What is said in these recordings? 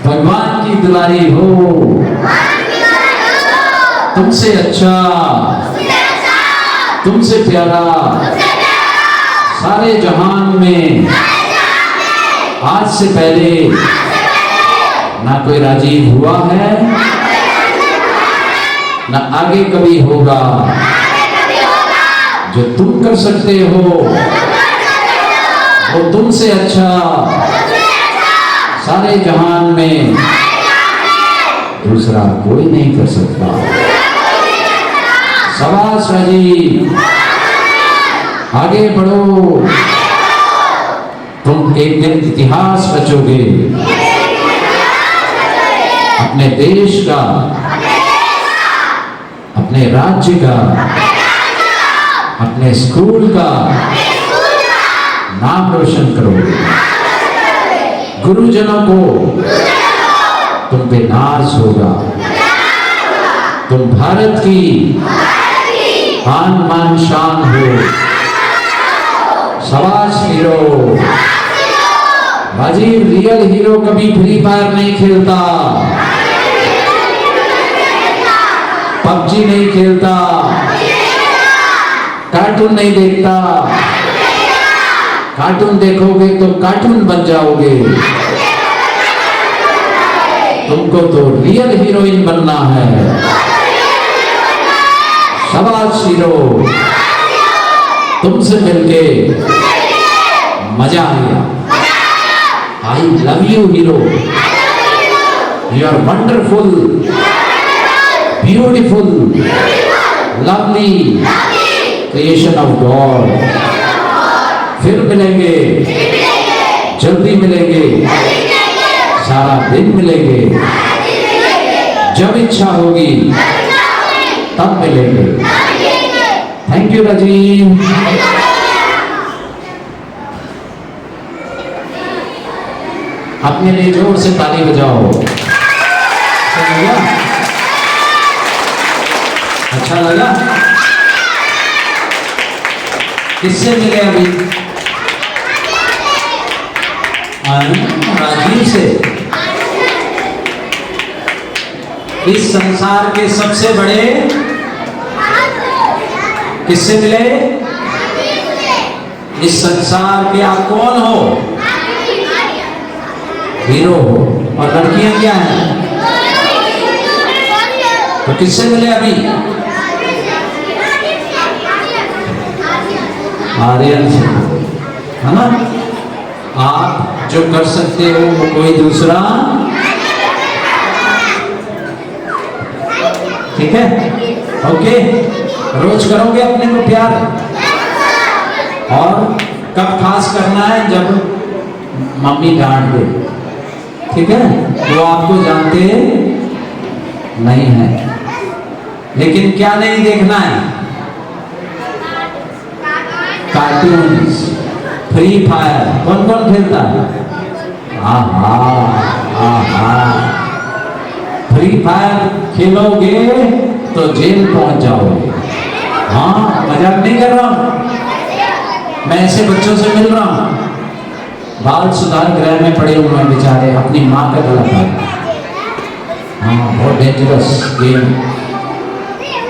भगवान की दुलारी हो, तुमसे अच्छा, तुमसे प्यारा सारे जहान में आज से पहले ना कोई राजीव हुआ है, ना आगे कभी होगा। जो तुम कर सकते हो वो तुमसे अच्छा सारे जहान में दूसरा कोई नहीं कर सकता। शाबाश राजीव, आगे बढ़ो, तुम एक दिन इतिहास रचोगे अपने देश का, अपने राज्य का, अपने स्कूल का नाम रोशन करोगे। गुरुजनों को तुम पे नाज होगा। तुम भारत की आन मान शान हो। शाबाश हीरो। राजीव रियल हीरो कभी फ्री फायर नहीं खेलता, पबजी नहीं खेलता, कार्टून नहीं देखता। कार्टून देखोगे तो कार्टून बन जाओगे। तुमको तो रियल हीरोइन बनना है। शाबाश हीरो, तुमसे मिलके मजा आया। I love you hero, you are wonderful, beautiful, lovely creation of God. फिर मिलेंगे, जल्दी मिलेंगे, सारा दिन मिलेंगे। जब इच्छा होगी तब मिलेंगे। Thank you Rajiv. अपने लिए जोर से ताली बजाओ। अच्छा लगा? किससे मिले अभी? राजीव से। इस संसार के सबसे बड़े किससे मिले? इस संसार के आप कौन हो? हीरो हो। और लड़कियां क्या हैं? तो किससे मिले अभी? आर्यन से, है ना? आप जो कर सकते हो वो कोई दूसरा, ठीक है? ओके, रोज करोगे अपने को प्यार। और कब खास करना है? जब मम्मी डांट दे, ठीक है? वो आपको जानते नहीं है, लेकिन क्या नहीं देखना है? Cartoons, free fire. कौन कौन खेलता है? आहा आहा, फ्री फायर खेलोगे तो जेल पहुंच जाओगे। हाँ, मजाक नहीं कर रहा हूं। मैं ऐसे बच्चों से मिल रहा हूं, बाल सुधार गृह में पड़े हुए हैं बेचारे, अपनी माँ का गला काट। हाँ, बहुत डेंजरस गेम,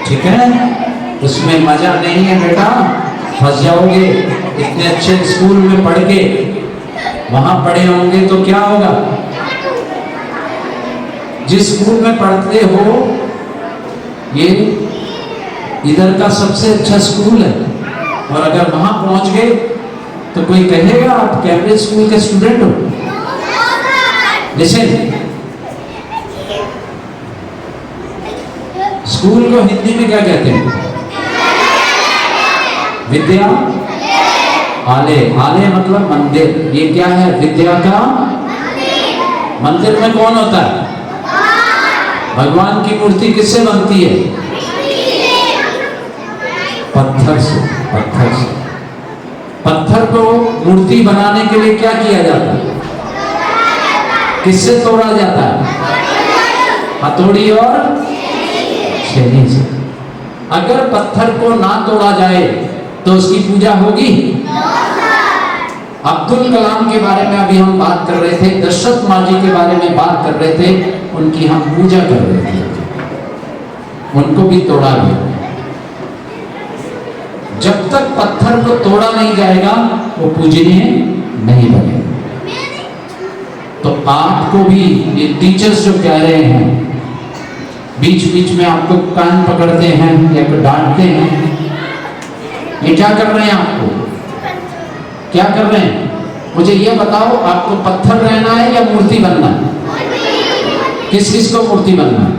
ठीक है? उसमें मजा नहीं है बेटा, फंस जाओगे। इतने अच्छे स्कूल में पढ़ के वहां पढ़े होंगे तो क्या होगा? जिस स्कूल में पढ़ते हो ये इधर का सबसे अच्छा स्कूल है, और अगर वहां पहुंच गए तो कोई कहेगा आप कैम्ब्रिज स्कूल के स्टूडेंट हो? जैसे स्कूल को हिंदी में क्या कहते हैं? विद्या आले। आले मतलब मंदिर। ये क्या है? विद्या का मंदिर में कौन होता है? भगवान की मूर्ति किससे बनती है? पत्थर से। पत्थर से। पत्थर को मूर्ति बनाने के लिए क्या किया जाता है? किससे तोड़ा जाता है? हथौड़ी और छेनी से। अगर पत्थर को ना तोड़ा जाए तो उसकी पूजा होगी? अब्दुल कलाम के बारे में अभी हम बात कर रहे थे, दशरथ माँ जी के बारे में बात कर रहे थे, उनकी हम पूजा कर रहे थे, उनको भी तोड़ा गया। जब तक पत्थर को तोड़ा नहीं जाएगा वो पूजनीय नहीं बनेगा। तो आपको भी ये टीचर्स जो कह रहे हैं, बीच बीच में आपको कान पकड़ते हैं या फिर डांटते हैं, ये क्या कर रहे हैं? आपको क्या कर रहे हैं? मुझे ये बताओ, आपको पत्थर रहना है या मूर्ति बनना है? किस किस को मूर्ति बनना है?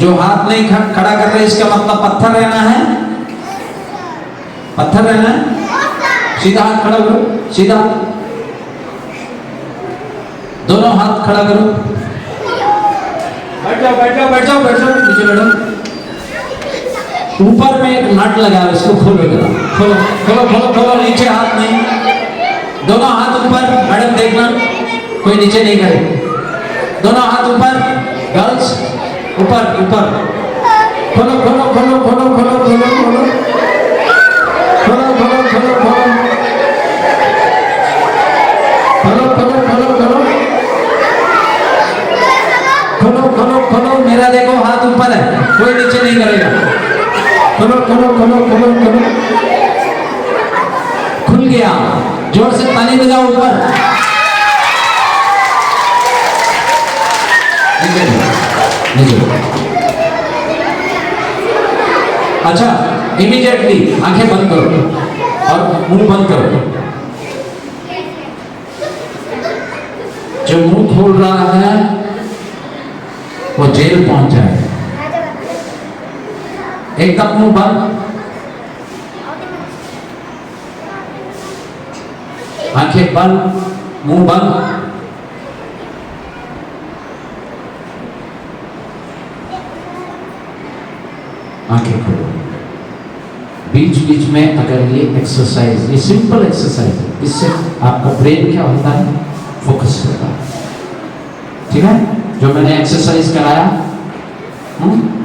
जो हाथ नहीं खड़ा कर रहे इसका मतलब पत्थर रहना है? पत्थर रहना है? सीधा हाथ खड़ा करो, सीधा, दोनों हाथ खड़ा करो, बैठ जाओ बैठ जाओ बैठ जाओ बैठ जाओ, नीचे बैठो। ऊपर में एक नट लगा है, उसको खोलो जरा, खोलो खोलो खोलो खोलो, नीचे हाथ नहीं, दोनों हाथ ऊपर। मैडम देखना कोई नीचे नहीं करे, दोनों हाथ ऊपर, गर्ल्स ऊपर ऊपर, खोलो खोलो खोलो खोलो खोलो खोलो खोलो खोलो खोलो खोलो खोलो खोलो खोलो खोलो खोलो खोलो खोलो खोलो, मेरा देखो हाथ ऊपर है, कोई नीचे नहीं करेगा। खोलो खोलो खोलो खोलो खोलो, खुल गया। जोर से ताली बजाओ ऊपर। अच्छा, इमीडिएटली आंखें बंद करो और मुंह बंद करो। जो मुंह खोल रहा है वो जेल पहुंच जाएगा। एकदम मुंह बंद, आंखें बंद, मुंह बंद। आंखें खोलो। बीच बीच में अगर ये एक्सरसाइज, ये सिंपल एक्सरसाइज है, इससे आपका ब्रेन क्या होता है? फोकस होता है। ठीक है, जो मैंने एक्सरसाइज कराया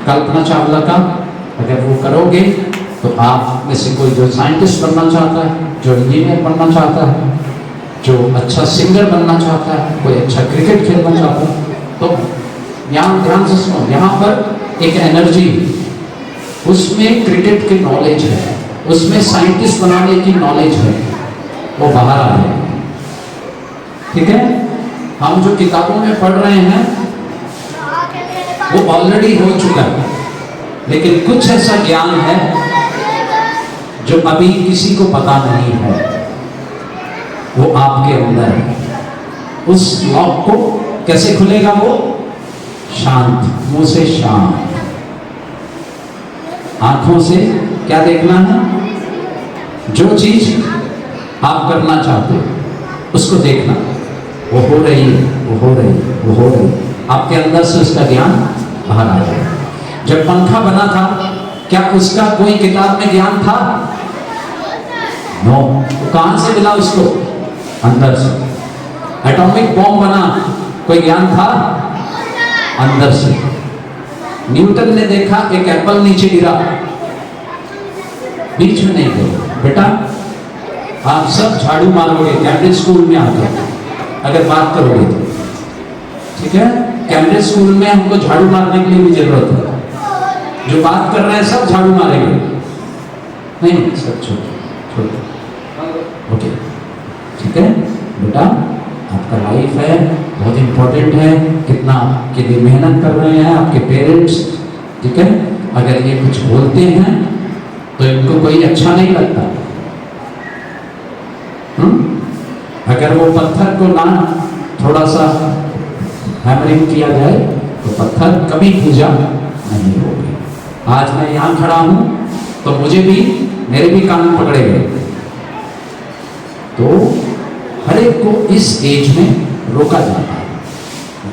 कल्पना चावला का, अगर वो करोगे तो आप में से कोई जो साइंटिस्ट बनना चाहता है, जो इंजीनियर बनना चाहता है, जो अच्छा सिंगर बनना चाहता है, कोई अच्छा क्रिकेट खेलना चाहता है, तो यहाँ ध्यान से सुनो, यहाँ पर एक एनर्जी, उसमें क्रिकेट की नॉलेज है, उसमें साइंटिस्ट बनाने की नॉलेज है, वो बाहर आ रहे हैं। ठीक है, हम जो किताबों में पढ़ रहे हैं वो ऑलरेडी हो चुका है, लेकिन कुछ ऐसा ज्ञान है जो अभी किसी को पता नहीं है, वो आपके अंदर है। उस लॉक को कैसे खुलेगा? वो शांत, मुंह से शांत, आंखों से क्या देखना है? जो चीज आप करना चाहते हो उसको देखना, वो हो रही है, वो हो रही है, वो हो रही है, आपके अंदर से उसका ज्ञान बाहर आ जाए। जब पंखा बना था, क्या उसका कोई किताब में ज्ञान था? नो। तो कहां से मिला उसको? अंदर से। एटॉमिक बॉम्ब बना, कोई ज्ञान था? अंदर से। न्यूटन ने देखा एक एप्पल नीचे गिरा, बीच में नहीं गिरा। बेटा आप सब झाड़ू मारोगे कैम्ब्रिज स्कूल में आकर, अगर बात करोगे तो। ठीक है, कैम्ब्रिज स्कूल में हमको झाड़ू मारने के लिए भी जरूरत है। जो बात कर रहे हैं सब झाड़ू मारेंगे? नहीं, सब छोड़। ओके, ठीक है बेटा, आपका लाइफ है, बहुत इंपॉर्टेंट है, कितना आपके लिए मेहनत कर रहे हैं आपके पेरेंट्स। ठीक है, अगर ये कुछ बोलते हैं तो इनको कोई अच्छा नहीं लगता। अगर वो पत्थर को ना थोड़ा सा हैमरिंग किया जाए तो पत्थर कभी पूजा नहीं होगी। आज मैं यहाँ खड़ा हूं तो मुझे भी, मेरे भी कान पकड़े गए। तो हर एक को इस एज में रोका जाता है,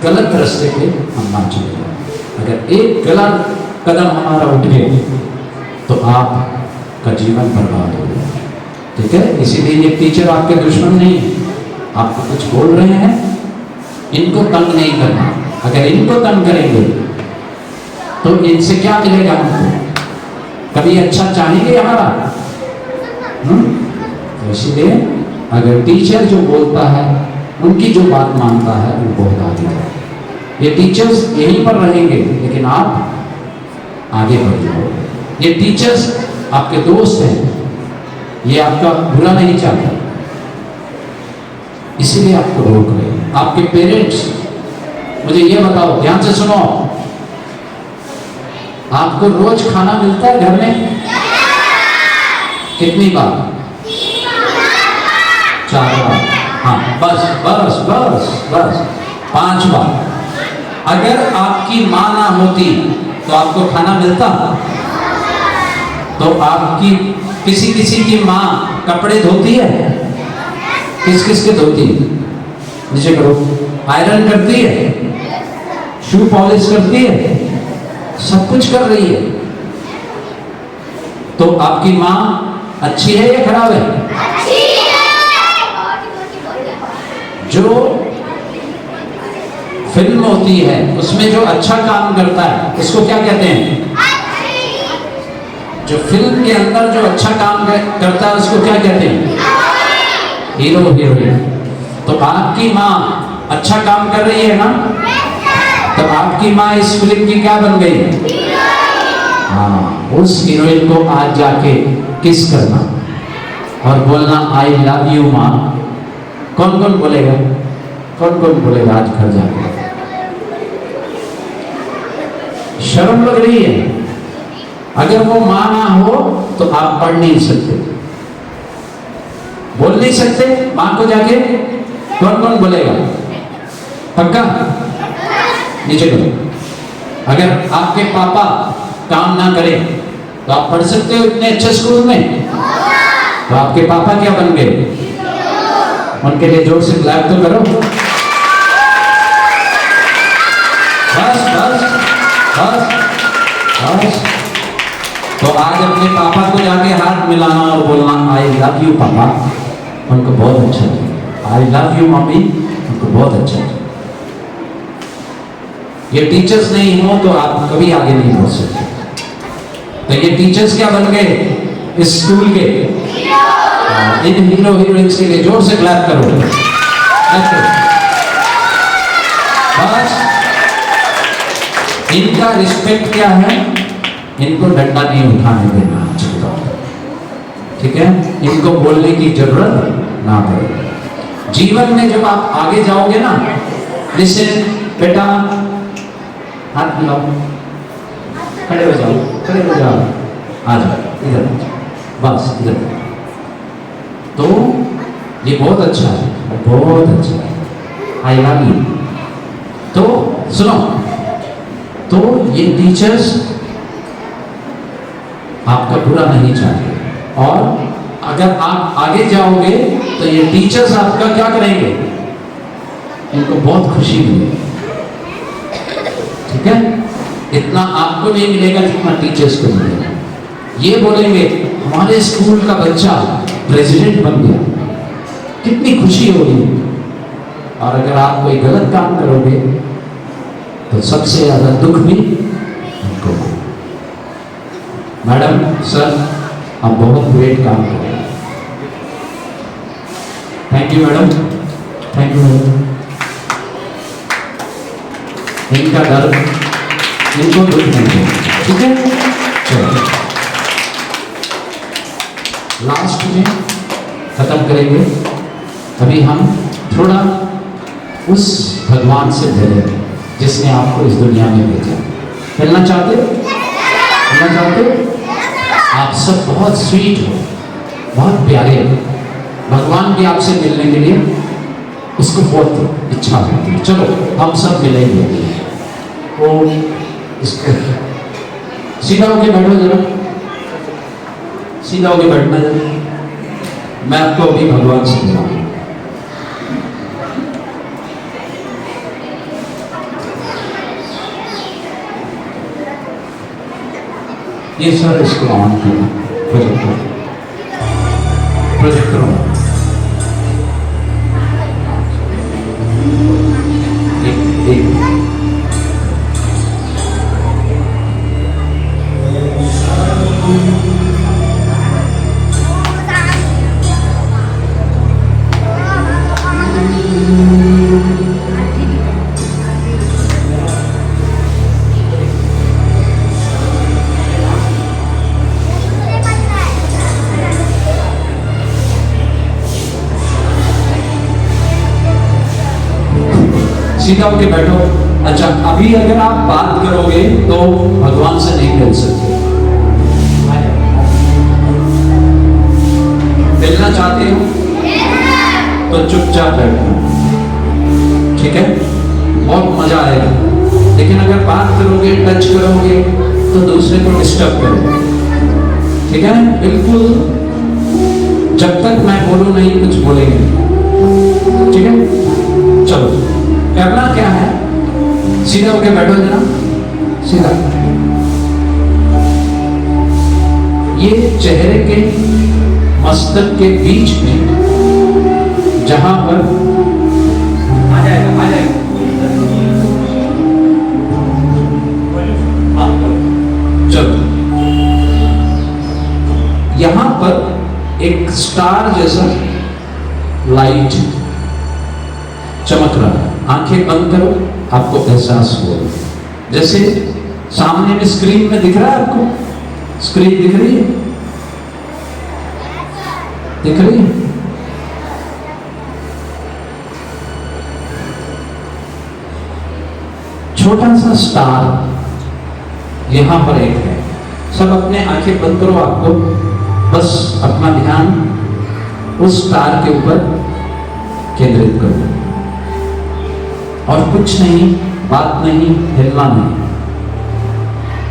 गलत रास्ते पे हम ना चले। अगर एक गलत कदम हमारा उठ गए तो आपका जीवन बर्बाद हो गया। ठीक है, इसीलिए ये टीचर आपके दुश्मन नहीं है। आपको कुछ बोल रहे हैं, इनको तंग नहीं करना। अगर इनको तंग करेंगे तो इनसे क्या मिलेगा हमको? कभी अच्छा चाहेंगे हमारा? तो इसीलिए अगर टीचर जो बोलता है, उनकी जो बात मानता है, वो बहुत आगे है। ये टीचर्स यहीं पर रहेंगे, लेकिन आप आगे बढ़ जाओगे। ये टीचर्स आपके दोस्त हैं, ये आपका बुरा नहीं चाहता, इसीलिए आपको रोक रहे हैं। आपके पेरेंट्स, मुझे ये बताओ, ध्यान से सुनो, आपको रोज खाना मिलता है घर में? कितनी बार? 4 बार। हाँ, बस बस बस बस 5 बार। अगर आपकी माँ ना होती तो आपको खाना मिलता? तो आपकी किसी किसी की माँ कपड़े धोती है? किस किस के धोती है? नीचे करो। आयरन करती है, शू पॉलिश करती है, सब कुछ कर रही है। तो आपकी माँ अच्छी है या खराब है? अच्छी है। जो फिल्म होती है उसमें जो अच्छा काम करता है उसको क्या कहते हैं? जो फिल्म के अंदर जो अच्छा काम करता है उसको क्या कहते हैं? Hero heroine. तो आपकी माँ अच्छा काम कर रही है ना, तो आपकी माँ इस फिल्म की क्या बन गई? हाँ, उस हीरोइन को आज जाके किस करना और बोलना आई लव यू माँ। कौन कौन बोलेगा? कौन कौन बोलेगा आज घर जाके? शर्म लग रही है। अगर वो माँ ना हो तो आप पढ़ नहीं सकते, बोल नहीं सकते माँ को जाके। कौन कौन बोलेगा? पक्का? नीचे करो। अगर आपके पापा काम ना करें तो आप पढ़ सकते हो इतने अच्छे स्कूल में? तो आपके पापा क्या बन गए? उनके लिए जोर से क्लैप तो करो। बस बस बस बस। तो आज अपने पापा को जाके हाथ मिलाना और बोलना आई लव यू पापा। उनको बहुत अच्छा लगा। आई लव यू मम्मी, उनको बहुत अच्छा लगा। ये टीचर्स नहीं हो तो आप कभी आगे नहीं बढ़ सकते। तो ये टीचर्स क्या बन गए इस स्कूल के? इन हीरो हीरोइंस के लिए जोर से क्लैप करो। बस इनका रिस्पेक्ट क्या है? इनको डंडा नहीं उठाने देना। ठीक है? इनको बोलने की जरूरत ना पड़े। जीवन में जब आप आगे जाओगे ना, जैसे बेटा हाथ मिलाओ, खड़े हो जाओ, खड़े हो जाओ, आ जाओ इधर, बस इधर। तो ये बहुत अच्छा है, बहुत अच्छा है। आई लव यू। तो सुनो, तो ये टीचर्स आपका बुरा नहीं चाहते, और अगर आप आगे जाओगे तो ये टीचर्स आपका क्या करेंगे? इनको बहुत खुशी मिलेगी। ठीक है? इतना आपको नहीं मिलेगा जितना टीचर्स को मिलेगा। ये बोलेंगे हमारे स्कूल का बच्चा प्रेसिडेंट बन गया, कितनी खुशी होगी। और अगर आप कोई गलत काम करोगे तो सबसे ज्यादा दुख भी उनको। मैडम सर, आप बहुत ग्रेट काम कर रहे हैं। Thank you madam, thank you madam. इनका दर्द इनको दुख नहीं है। ठीक है? चलो लास्ट में खत्म करेंगे। अभी हम थोड़ा उस भगवान से डरेंगे जिसने आपको इस दुनिया में भेजा। मिलना चाहते हो? मिलना चाहते हो? आप सब बहुत स्वीट हो, बहुत प्यारे हो। भगवान की आपसे मिलने के लिए उसको बहुत इच्छा होती है। चलो हम सब मिलेंगे। वो इसको सीधा होके बैठो जरा, सीधा होके बैठना जरा। मैं आपको अभी भगवान से मिलाऊंगा। ये सर इसको ऑन करो, प्रोजेक्टर प्रोजेक्टर ऑन। सीधा होके बैठो। अच्छा, अभी अगर आप बात करोगे तो भगवान से नहीं मिल सकते। मिलना चाहते हो तो चुपचाप बैठो, ठीक है? बहुत मजा आएगा। लेकिन अगर बात करोगे, टच करोगे तो दूसरे को डिस्टर्ब करो, ठीक है? बिल्कुल, जब तक मैं बोलूं नहीं कुछ बोलेंगे, ठीक है? चलो, करना क्या है, सीधा होके बैठो जरा, सीधा। ये चेहरे के मस्तक के बीच में जहां पर आ जाएगा, आ जाएगा, चलो, यहां पर एक स्टार जैसा लाइट चमक रहा है। आंखें बंद करो, आपको एहसास होगा जैसे सामने में स्क्रीन में दिख रहा है। आपको स्क्रीन दिख रही है? दिख रही है? छोटा सा स्टार यहां पर एक है। सब अपने आंखें बंद करो, आपको बस अपना ध्यान उस स्टार के ऊपर केंद्रित करो और कुछ नहीं, बात नहीं, हिलना नहीं।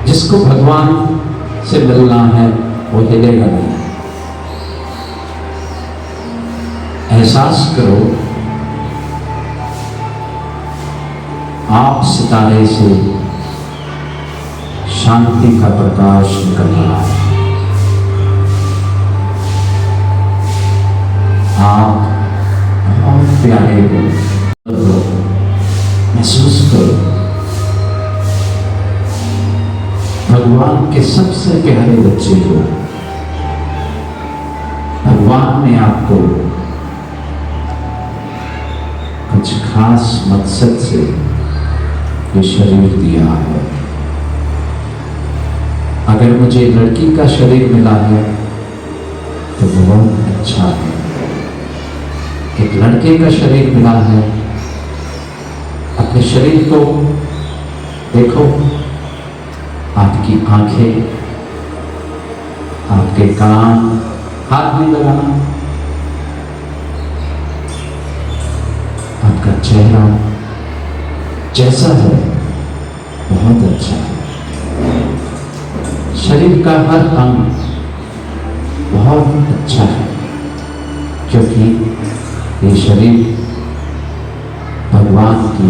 जिसको भगवान से मिलना है वो हिलेगा नहीं। एहसास करो आप सितारे से शांति का प्रकाश निकल रहा है। आप बहुत प्यारे हो, महसूस करो भगवान के सबसे प्यारे बच्चे हो। भगवान ने आपको कुछ खास मकसद से ये शरीर दिया है। अगर मुझे लड़की का शरीर मिला है तो बहुत अच्छा है। एक लड़के का शरीर मिला है, अपने शरीर को देखो, आपकी आंखें, आपके कान, हाथ नहीं लगाना, आपका चेहरा जैसा है बहुत अच्छा है। शरीर का हर अंग बहुत अच्छा है, क्योंकि ये शरीर भगवान की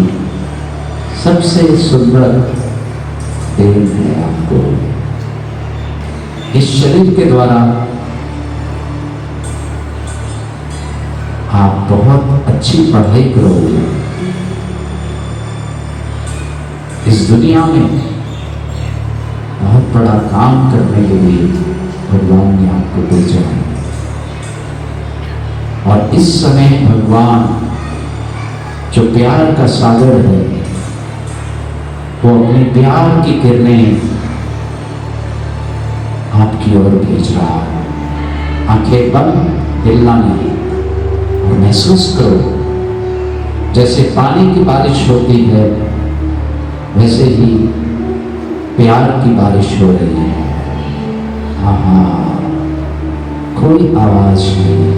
सबसे सुंदर देन है आपको। इस शरीर के द्वारा आप बहुत अच्छी पढ़ाई करोगे। इस दुनिया में बहुत बड़ा काम करने के लिए भगवान ने आपको भेजा है। और इस समय भगवान जो प्यार का सागर है वो अपने प्यार की किरणें आपकी ओर भेज रहा है। आंखें बंद, हिलना नहीं, और महसूस करो जैसे पानी की बारिश होती है वैसे ही प्यार की बारिश हो रही है। हाँ, कोई आवाज नहीं,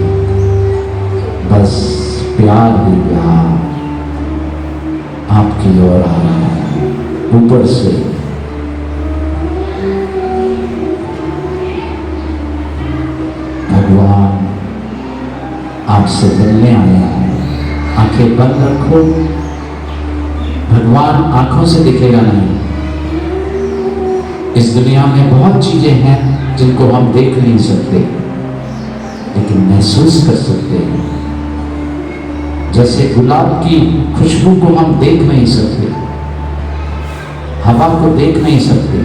बस प्यार ही प्यार आपकी ओर आ रहा है ऊपर से। भगवान आपसे मिलने आया है। आंखें बंद रखो। भगवान आंखों से दिखेगा नहीं। इस दुनिया में बहुत चीजें हैं जिनको हम देख नहीं सकते, लेकिन महसूस कर सकते हैं। जैसे गुलाब की खुशबू को हम देख नहीं सकते, हवा को देख नहीं सकते,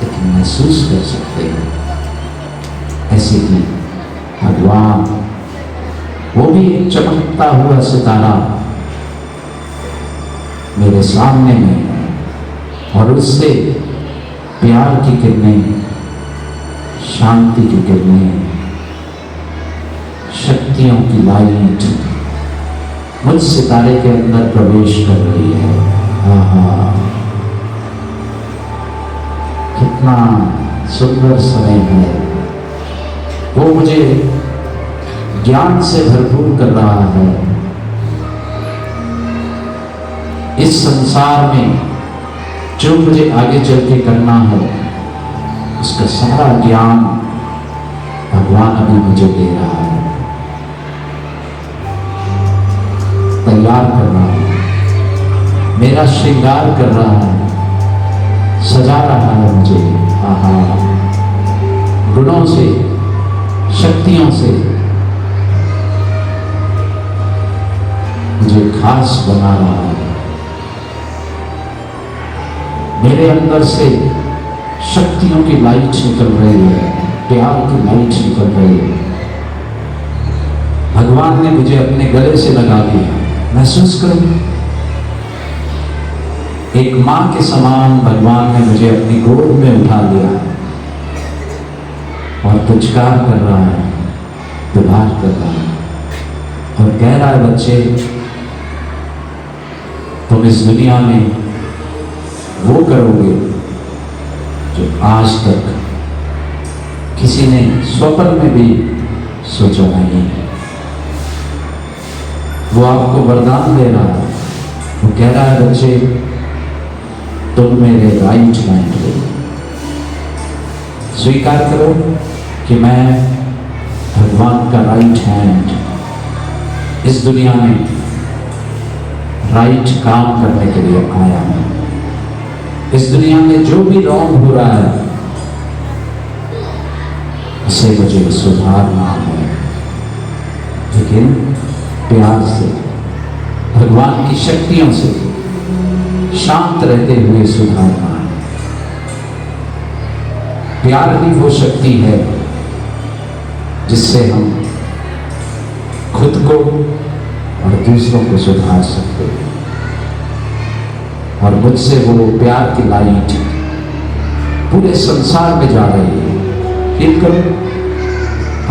लेकिन महसूस कर सकते हैं। ऐसे ही भगवान, वो भी एक चमकता हुआ सितारा मेरे सामने में है, और उससे प्यार की किरणें, शांति की किरणें, शक्तियों की लाइट मुझ सितारे के अंदर प्रवेश कर रही है। हाँ, कितना सुंदर समय है। वो मुझे ज्ञान से भरपूर कर रहा है। इस संसार में जो मुझे आगे चल के करना है उसका सारा ज्ञान भगवान अभी मुझे दे रहा है, तैयार कर रहा है, मेरा श्रृंगार कर रहा है, सजा रहा है मुझे। आहा, गुणों से, शक्तियों से मुझे खास बना रहा है। मेरे अंदर से शक्तियों की लाइट निकल रही है, प्यार की लाइट निकल रही है। भगवान ने मुझे अपने गले से लगा दिया। महसूस करो, एक मां के समान भगवान ने मुझे अपनी गोद में उठा लिया और पुचकार कर रहा है, दुलार कर रहा है और कह रहा है, बच्चे तुम इस दुनिया में वो करोगे जो आज तक किसी ने स्वप्न में भी सोचा नहीं। वो आपको वरदान दे रहा है। वो कह रहा है, बच्चे तुम मेरे राइट हैंड हो। स्वीकार करो कि मैं भगवान का राइट हैंड इस दुनिया में राइट काम करने के लिए आया हूं। इस दुनिया में जो भी रॉन्ग हो रहा है उसे मुझे सुधारना है, लेकिन प्यार से, भगवान की शक्तियों से शांत रहते हुए सुधारना है। प्यार भी वो शक्ति है जिससे हम खुद को और दूसरों को सुधार सकते हैं। और मुझसे वो प्यार की लाइट पूरे संसार में जा रही है। फील करो,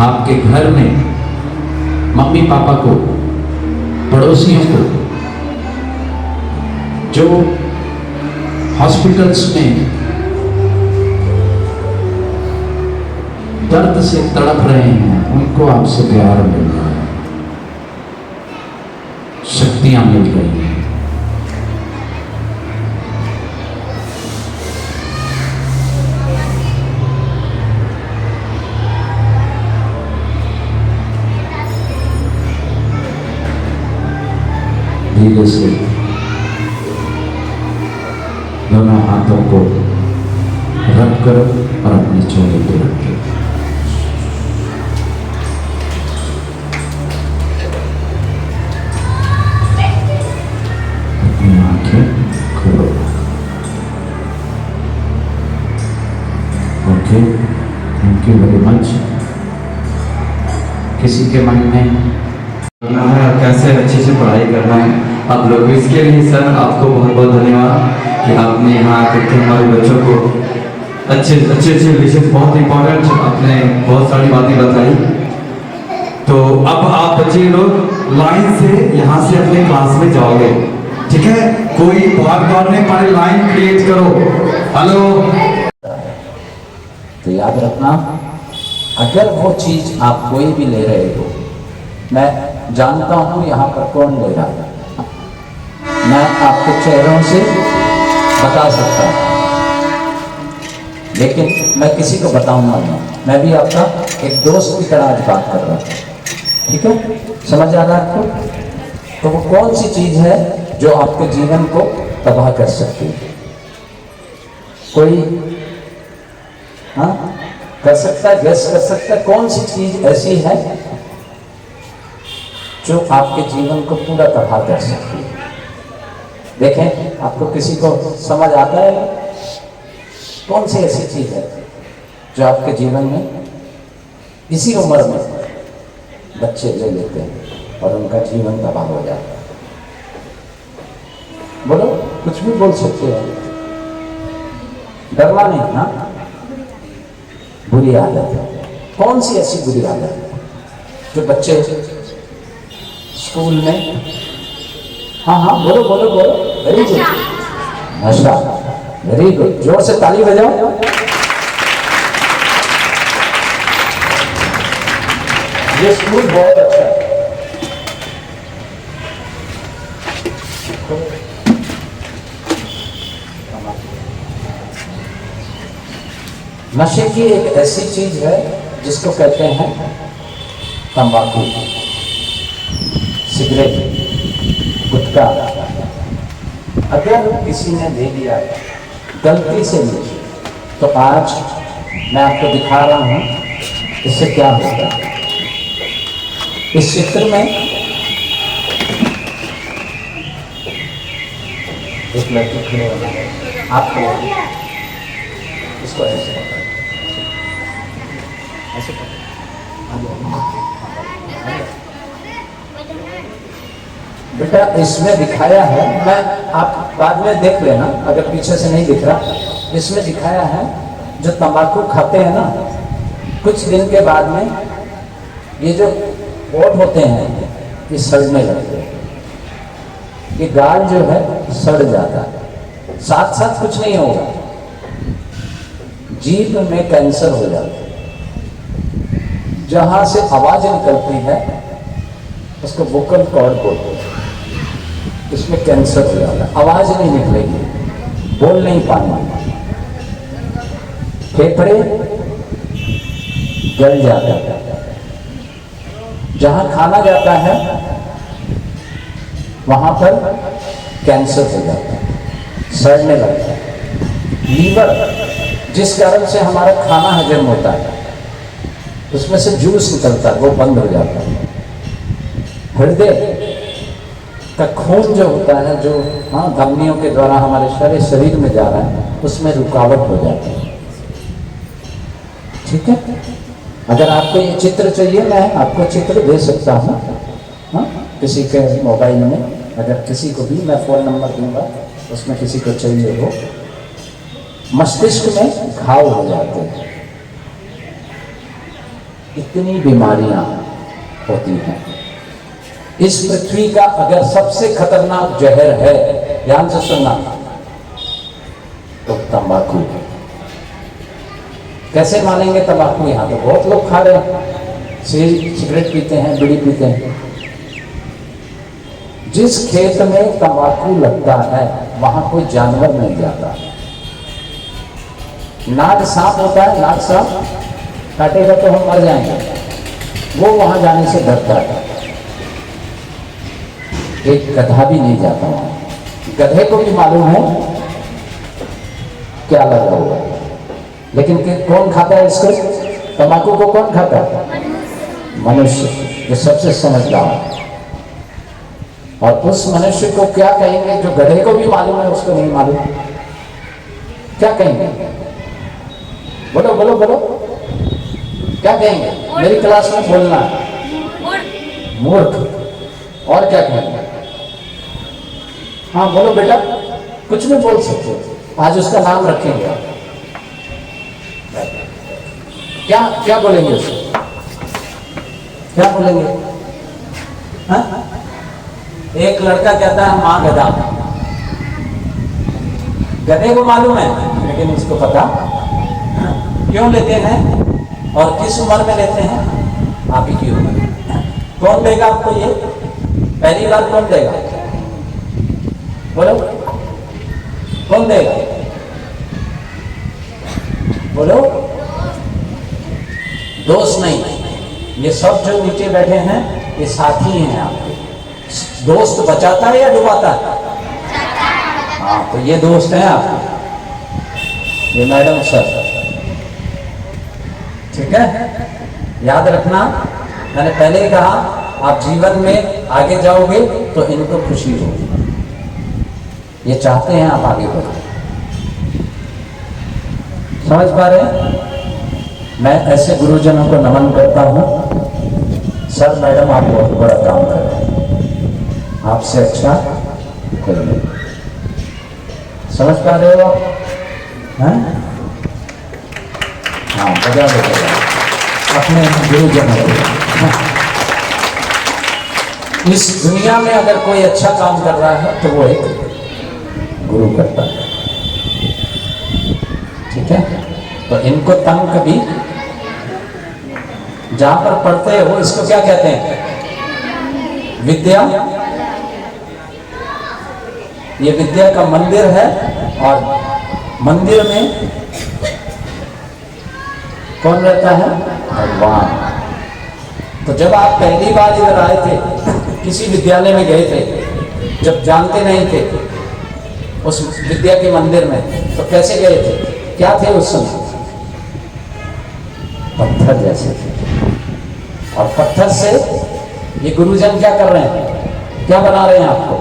आपके घर में मम्मी पापा को, पड़ोसियों को, जो हॉस्पिटल्स में दर्द से तड़प रहे हैं, उनको आपसे प्यार मिल रहा है, शक्तियां मिल रही हैं। धीरे से दोनों हाथों को रख करो और अपने चेहरे पे रखो। अपनी आंखें खोलो। Okay, thank you very much. किसी के मन में करना है और कैसे अच्छे से पढ़ाई करना है आप लोग को, इसके लिए सर आपको बहुत बहुत धन्यवाद कि आपने यहाँ आकर के हमारे बच्चों को अच्छे विषय, बहुत इंपॉर्टेंट आपने बहुत सारी बातें बताई। तो अब आप बच्चे लोग लाइन से यहाँ से अपने क्लास में जाओगे, ठीक है? कोई भाग नहीं पाए, लाइन क्रिएट करो। हेलो, तो याद रखना, अगर वो चीज आप कोई भी ले रहे हो, मैं जानता हूं यहाँ पर कौन ले रहा है, मैं आपको चेहरों से बता सकता हूं, लेकिन मैं किसी को बताऊंगा नहीं। मैं भी आपका एक दोस्त की तरह आज बात कर रहा हूं, ठीक है? समझ आ रहा है आपको? तो वो कौन सी चीज है जो आपके जीवन को तबाह कर सकती है? कोई हाँ कर सकता है, गेस कर सकता है कौन सी चीज ऐसी है जो आपके जीवन को पूरा तबाह कर सकती है? देखें, आपको किसी को समझ आता है कौन सी ऐसी चीज है जो आपके जीवन में इसी उम्र में बच्चे ले लेते हैं और उनका जीवन तबाह हो जाता है? बोलो, कुछ भी बोल सकते हो, डरना नहीं। ना बुरी आदत है, कौन सी ऐसी बुरी आदत है जो बच्चे स्कूल में हाँ हाँ, बोलो बोलो बोलो, वेरी गुड। नशा, वेरी गुड, जोर से ताली बजाओ। ये स्कूल बहुत अच्छा है। नशे की एक ऐसी चीज है जिसको कहते हैं तंबाकू, सिगरेट, गुटखा। अगर किसी ने ले लिया गलती से भी, तो आज मैं आपको दिखा रहा हूं इससे क्या होता है। इस चित्र में एक लड़की खड़े होना है, आपको इसको ऐसे पकड़ो, ऐसे पकड़ो। बेटा इसमें दिखाया है, मैं आप बाद में देख लेना अगर पीछे से नहीं दिख रहा। इसमें दिखाया है जो तंबाकू खाते हैं ना, कुछ दिन के बाद में ये जो होठ होते हैं ये सड़ने लगते हैं, ये गाल जो है सड़ जाता है। साथ साथ कुछ नहीं होगा, जीभ में कैंसर हो जाता है। जहां से आवाज निकलती है उसको वोकल कॉर्ड बोलते हैं, इसमें कैंसर हो जाता है, आवाज नहीं निकलेगी, बोल नहीं पाएंगे, फेफड़े जल जाता है, जहां खाना जाता है वहां पर कैंसर हो जाता है, सड़ने लगता है। लीवर, जिस कारण से हमारा खाना हजम होता है, उसमें से जूस निकलता है, वो बंद हो जाता है। हृदय का खून जो होता है, जो धमनियों के द्वारा हमारे शरीर में जा रहा है, उसमें रुकावट हो जाती है। ठीक है, अगर आपको ये चित्र चाहिए मैं आपको चित्र दे सकता हूँ, किसी के मोबाइल में, अगर किसी को भी मैं फ़ोन नंबर दूंगा, उसमें किसी को चाहिए हो। मस्तिष्क में घाव हो जाते हैं, इतनी बीमारियां होती हैं। इस पृथ्वी का अगर सबसे खतरनाक जहर है, ध्यान से सुनना, तो तंबाकू। कैसे मानेंगे तंबाकू? यहाँ तो बहुत लोग खा रहे हैं, सिगरेट पीते हैं, बीड़ी पीते हैं। जिस खेत में तंबाकू लगता है वहां कोई जानवर नहीं जाता। नाग सांप होता है, नाग सांप काटेगा तो हम मर जाएंगे, वो वहां जाने से डरता है। एक गधा भी नहीं जाता वहां। गधे को भी मालूम है क्या लगा हुआ है, लेकिन कौन खाता है इसको? तंबाकू को कौन खाता है? मनुष्य, जो सबसे समझदार है। और उस मनुष्य को क्या कहेंगे जो गधे को भी मालूम है उसको नहीं मालूम? क्या कहेंगे? बोलो बोलो बोलो, क्या कहेंगे? मेरी क्लास में बोलना, मूर्ख। और क्या कहेंगे? हाँ बोलो बेटा, कुछ भी बोल सकते हो, आज उसका नाम रखेंगे। क्या क्या बोलेंगे उसको? क्या बोलेंगे? हाँ? एक लड़का कहता है माँ गधा। गधे को मालूम है, लेकिन उसको पता क्यों लेते हैं और किस उम्र में लेते हैं? आप ही की उम्र। कौन देगा आपको ये? पहली बार कौन देगा? बोलो, कौन देगा? बोलो। दोस्त नहीं, ये सब जो नीचे बैठे हैं ये साथी हैं आपके। दोस्त बचाता है या डुबाता है? हाँ, तो ये दोस्त हैं आपके, ये मैडम सर। ठीक है, याद रखना, मैंने पहले ही कहा आप जीवन में आगे जाओगे तो इनको खुशी होगी, ये चाहते हैं आप आगे बढ़ो। समझ पा रहे हैं? मैं ऐसे गुरुजनों को नमन करता हूं। सर मैडम आप बहुत बड़ा काम कर रहे हैं, आपसे अच्छा कोई नहीं। समझ पा रहे हो? हाँ, बजा दो अपने गुरुजनों को। इस दुनिया में अगर कोई अच्छा काम कर रहा है तो वो एक गुरु करता है। ठीक है, तो इनको तंग कभी, जहां पर पढ़ते हो इसको क्या कहते हैं? विद्या। ये विद्या का मंदिर है और मंदिर में कौन रहता है? भगवान। तो जब आप पहली बार इधर आए थे, किसी विद्यालय में गए थे, जब जानते नहीं थे उस विद्या के मंदिर में, तो कैसे गए थे? क्या थे उस समय? पत्थर जैसे थे। और पत्थर से ये गुरुजन क्या कर रहे हैं? क्या बना रहे हैं आपको?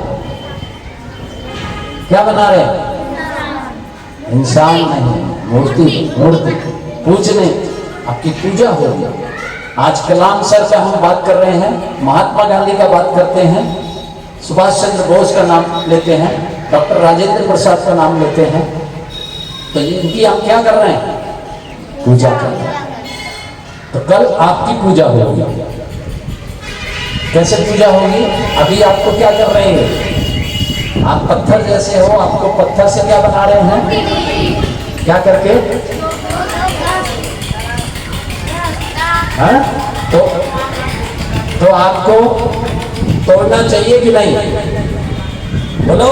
क्या बना रहे हैं? इंसान नहीं, मूर्ति। मूर्ति पूजने, आपकी पूजा होगी। आज कलाम सर का हम बात कर रहे हैं, महात्मा गांधी का बात करते हैं, सुभाष चंद्र बोस का नाम लेते हैं, डॉक्टर राजेंद्र प्रसाद का नाम लेते हैं, तो इनकी हम क्या कर रहे हैं? पूजा कर रहे हैं। तो कल आपकी पूजा होगी। कैसे पूजा होगी? अभी आपको क्या कर रहे हैं? आप पत्थर जैसे हो, आपको पत्थर से क्या बना रहे हैं? क्या करके? हाँ? तो आपको तोड़ना चाहिए कि नहीं? बोलो,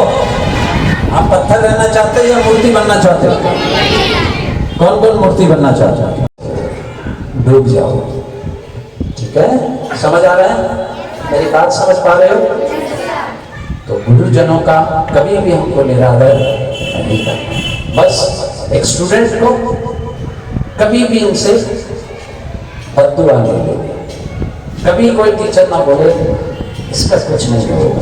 आप पत्थर रहना चाहते हो या मूर्ति बनना चाहते हो? कौन कौन मूर्ति बनना चाहते हो? डूब जाओ। ठीक है, समझ आ रहा है? मेरी बात समझ पा रहे हो? तो गुरुजनों का कभी भी हमको निरादर नहीं करना। बस एक स्टूडेंट को कभी भी इनसे बद्दुआ नहीं देनी। कभी कोई टीचर ना बोले इसका कुछ नहीं होगा,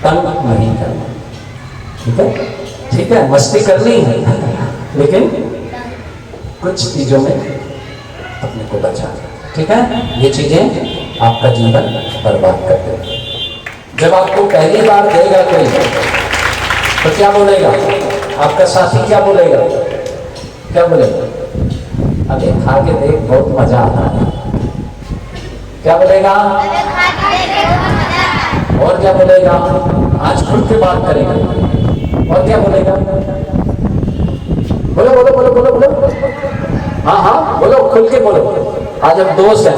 तंग नहीं करना। ठीक है, ठीक है, मस्ती करनी है लेकिन कुछ चीजों में अपने को बचाना। ठीक है, ये चीजें आपका जीवन बर्बाद कर देंगे। जब आपको पहली बार देगा कोई तो क्या बोलेगा? आपका साथी क्या बोलेगा? क्या बोलेगा? अरे खा के देख, बहुत मजा आता है। क्या बोलेगा? और क्या बोलेगा? आज खुल के बात करेगा। और क्या बोलेगा? बोलो बोलो बोलो बोलो बोलो। हाँ हाँ बोलो, खुल के बोलो। आज हम दोस्त हैं।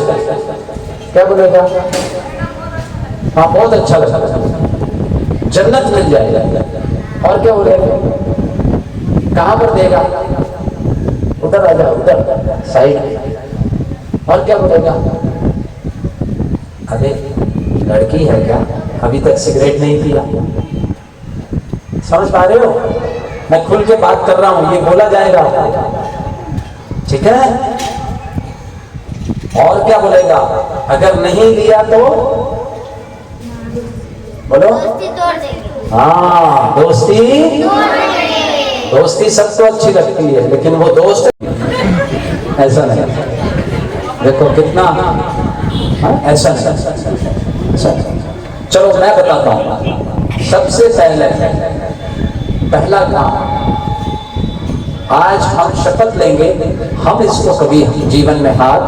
क्या बोलेगा? हाँ, बहुत अच्छा लगा, जन्नत मिल जाएगा। और क्या बोलेगा? कहाँ पर देगा? उधर आ जाओ, उधर साइड। और क्या बोलेगा? अरे लड़की है क्या, अभी तक सिगरेट नहीं पिया? समझ पा रहे हो? मैं खुल के बात कर रहा हूं, ये बोला जाएगा। ठीक है, और क्या बोलेगा? अगर नहीं लिया तो बोलो। हाँ, दोस्ती। दोस्ती सबको अच्छी लगती है, लेकिन वो दोस्त ऐसा नहीं। देखो कितना, ऐसा नहीं। चलो मैं बताता हूं। सबसे पहला काम, आज हम शपथ लेंगे, हम इसको कभी जीवन में हाथ,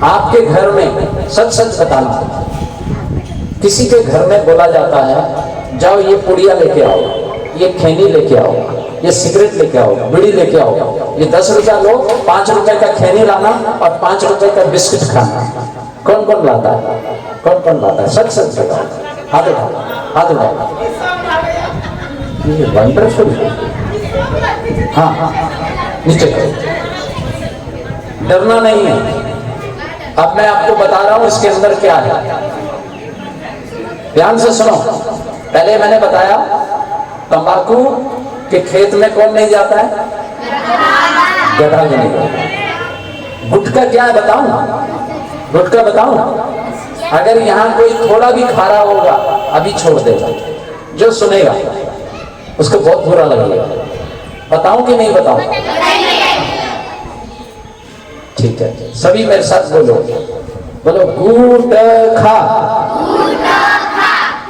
आपके घर में सच सच बताना। किसी के घर में बोला जाता है जाओ ये पुड़िया लेके आओ, ये खैनी लेके आओ, ये सिगरेट लेके आओ, बीड़ी लेके आओ, ये 10 रुपया लो, 5 रुपए का खैनी लाना और 5 रुपए का बिस्किट खाना। कौन कौन लाता है? कौन कौन लाता है? सच सच बताओ। हाथ उठाओ, हाथ उठाओ। ये वंडरफुल। हाँ, नीचे करो, डरना नहीं है। अब मैं आपको बता रहा हूं इसके अंदर क्या है, ध्यान से सुनो। पहले मैंने बताया तंबाकू के खेत में कौन नहीं जाता है? गधा भी नहीं जाता। गुटखा क्या है बताऊं? गुटखा बताऊं? अगर यहाँ कोई थोड़ा भी खा रहा होगा अभी छोड़ देगा, जो सुनेगा उसको बहुत बुरा लगेगा। बताऊं कि नहीं बताऊं? ठीक है, सभी मेरे साथ बोलो, बोलो गुटखा।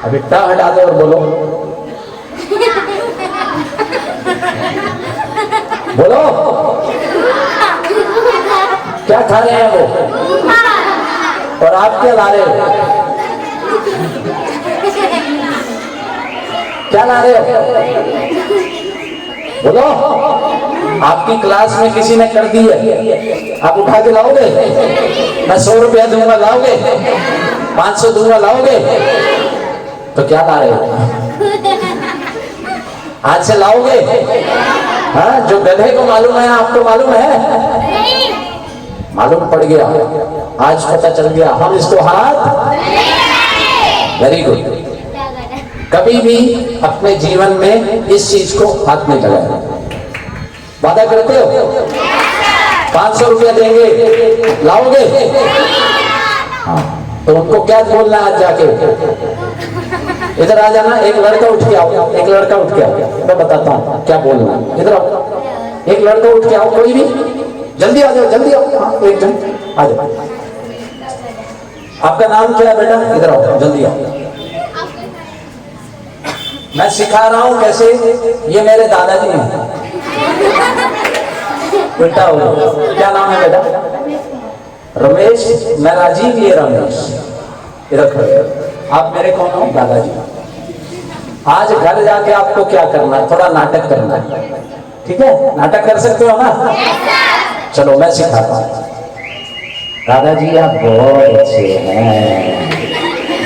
अभी टा हटा दो और बोलो, बोलो क्या खा रहे हैं वो? और आप क्या ला रहे हो? क्या ला रहे हो? बोलो। आपकी क्लास में किसी ने कर दी है, आप उठा के लाओगे? मैं 100 रुपया दूंगा, लाओगे? 500 दूंगा, लाओगे? तो क्या ला रहे हो? आज से लाओगे? हाँ, जो गधे को मालूम है आपको मालूम है? मालूम पड़ गया, आज पता चल गया, हम इसको हाथ। Very good. कभी भी अपने जीवन में इस चीज को हाथ नहीं लगाए। वादा करते हो? 500 रुपया देंगे, लाओगे? हाँ, तो उनको क्या बोलना है आज जाके? इधर आ जाना, एक लड़का उठ के आओ, एक लड़का उठ के आओ, मैं बताता हूँ क्या बोलना है। इधर आओ, एक लड़का उठ के आओ, कोई भी, जल्दी आ जाओ, जल्दी आओ। हाँ, एक जन आ जाओ। आपका नाम क्या है बेटा? इधर आओ, जल्दी आओ। मैं सिखा रहा हूं कैसे। ये मेरे दादाजी हैं। उल्टा हो गया। क्या नाम है बेटा? रमेश। मैं राजीव, ये रमेश। इधर खड़े। आप मेरे कौन हो? दादाजी। आज घर जाके आपको क्या करना है? थोड़ा नाटक करना है, ठीक है? नाटक कर सकते हो ना? चलो मैं सिखाता हूँ। दादाजी आप बहुत अच्छे हैं,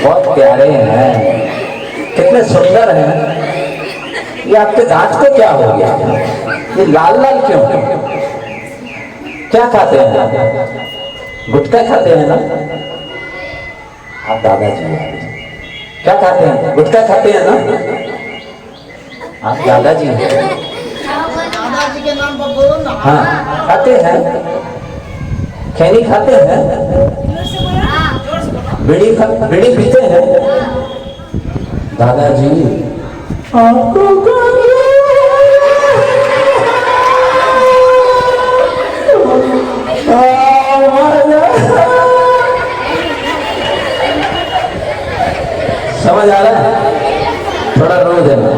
बहुत प्यारे हैं, कितने सुंदर हैं। ये आपके दांत को क्या हो गया? ये लाल लाल क्यों? क्या खाते हैं? गुटखा खाते हैं ना? आप दादाजी क्या खाते हैं? गुटखा खाते हैं ना? आप दादाजी हैं। दादाजी के नाम पर बोलो ना। हाँ, खाते हैं। खैनी खाते हैं? बीड़ी पीते हैं? दादाजी आपको समझ आ रहा है? थोड़ा रो देना।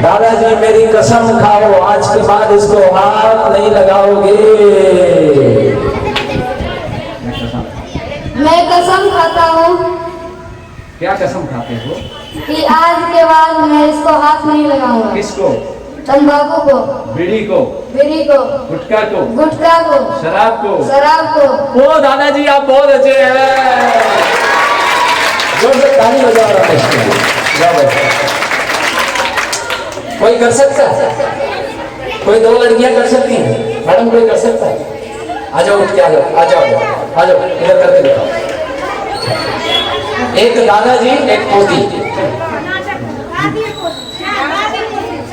दादाजी मेरी कसम खाओ, आज के बाद इसको हाथ नहीं लगाओगे। मैं कसम खाता हूँ। क्या कसम खाते हो? कि आज के बाद मैं इसको हाथ नहीं लगाऊंगा। किसको? तंबाकू को, बीड़ी को, बीड़ी को, गुटखा को, गुटखा को, शराब को, शराब को। वो दादाजी आप बहुत अच्छे हैं। जोर से ताली बजाओ रमेश के लिए। जाओ भाई। कोई कर सकता है? कोई 2 लड़कियां कर सकती हैं? मैडम कोई कर सकता है? आ जाओ, उठ के आ जाओ, आ जाओ, आ जाओ, इधर करके दिखाओ। एक दादाजी, एक पोती।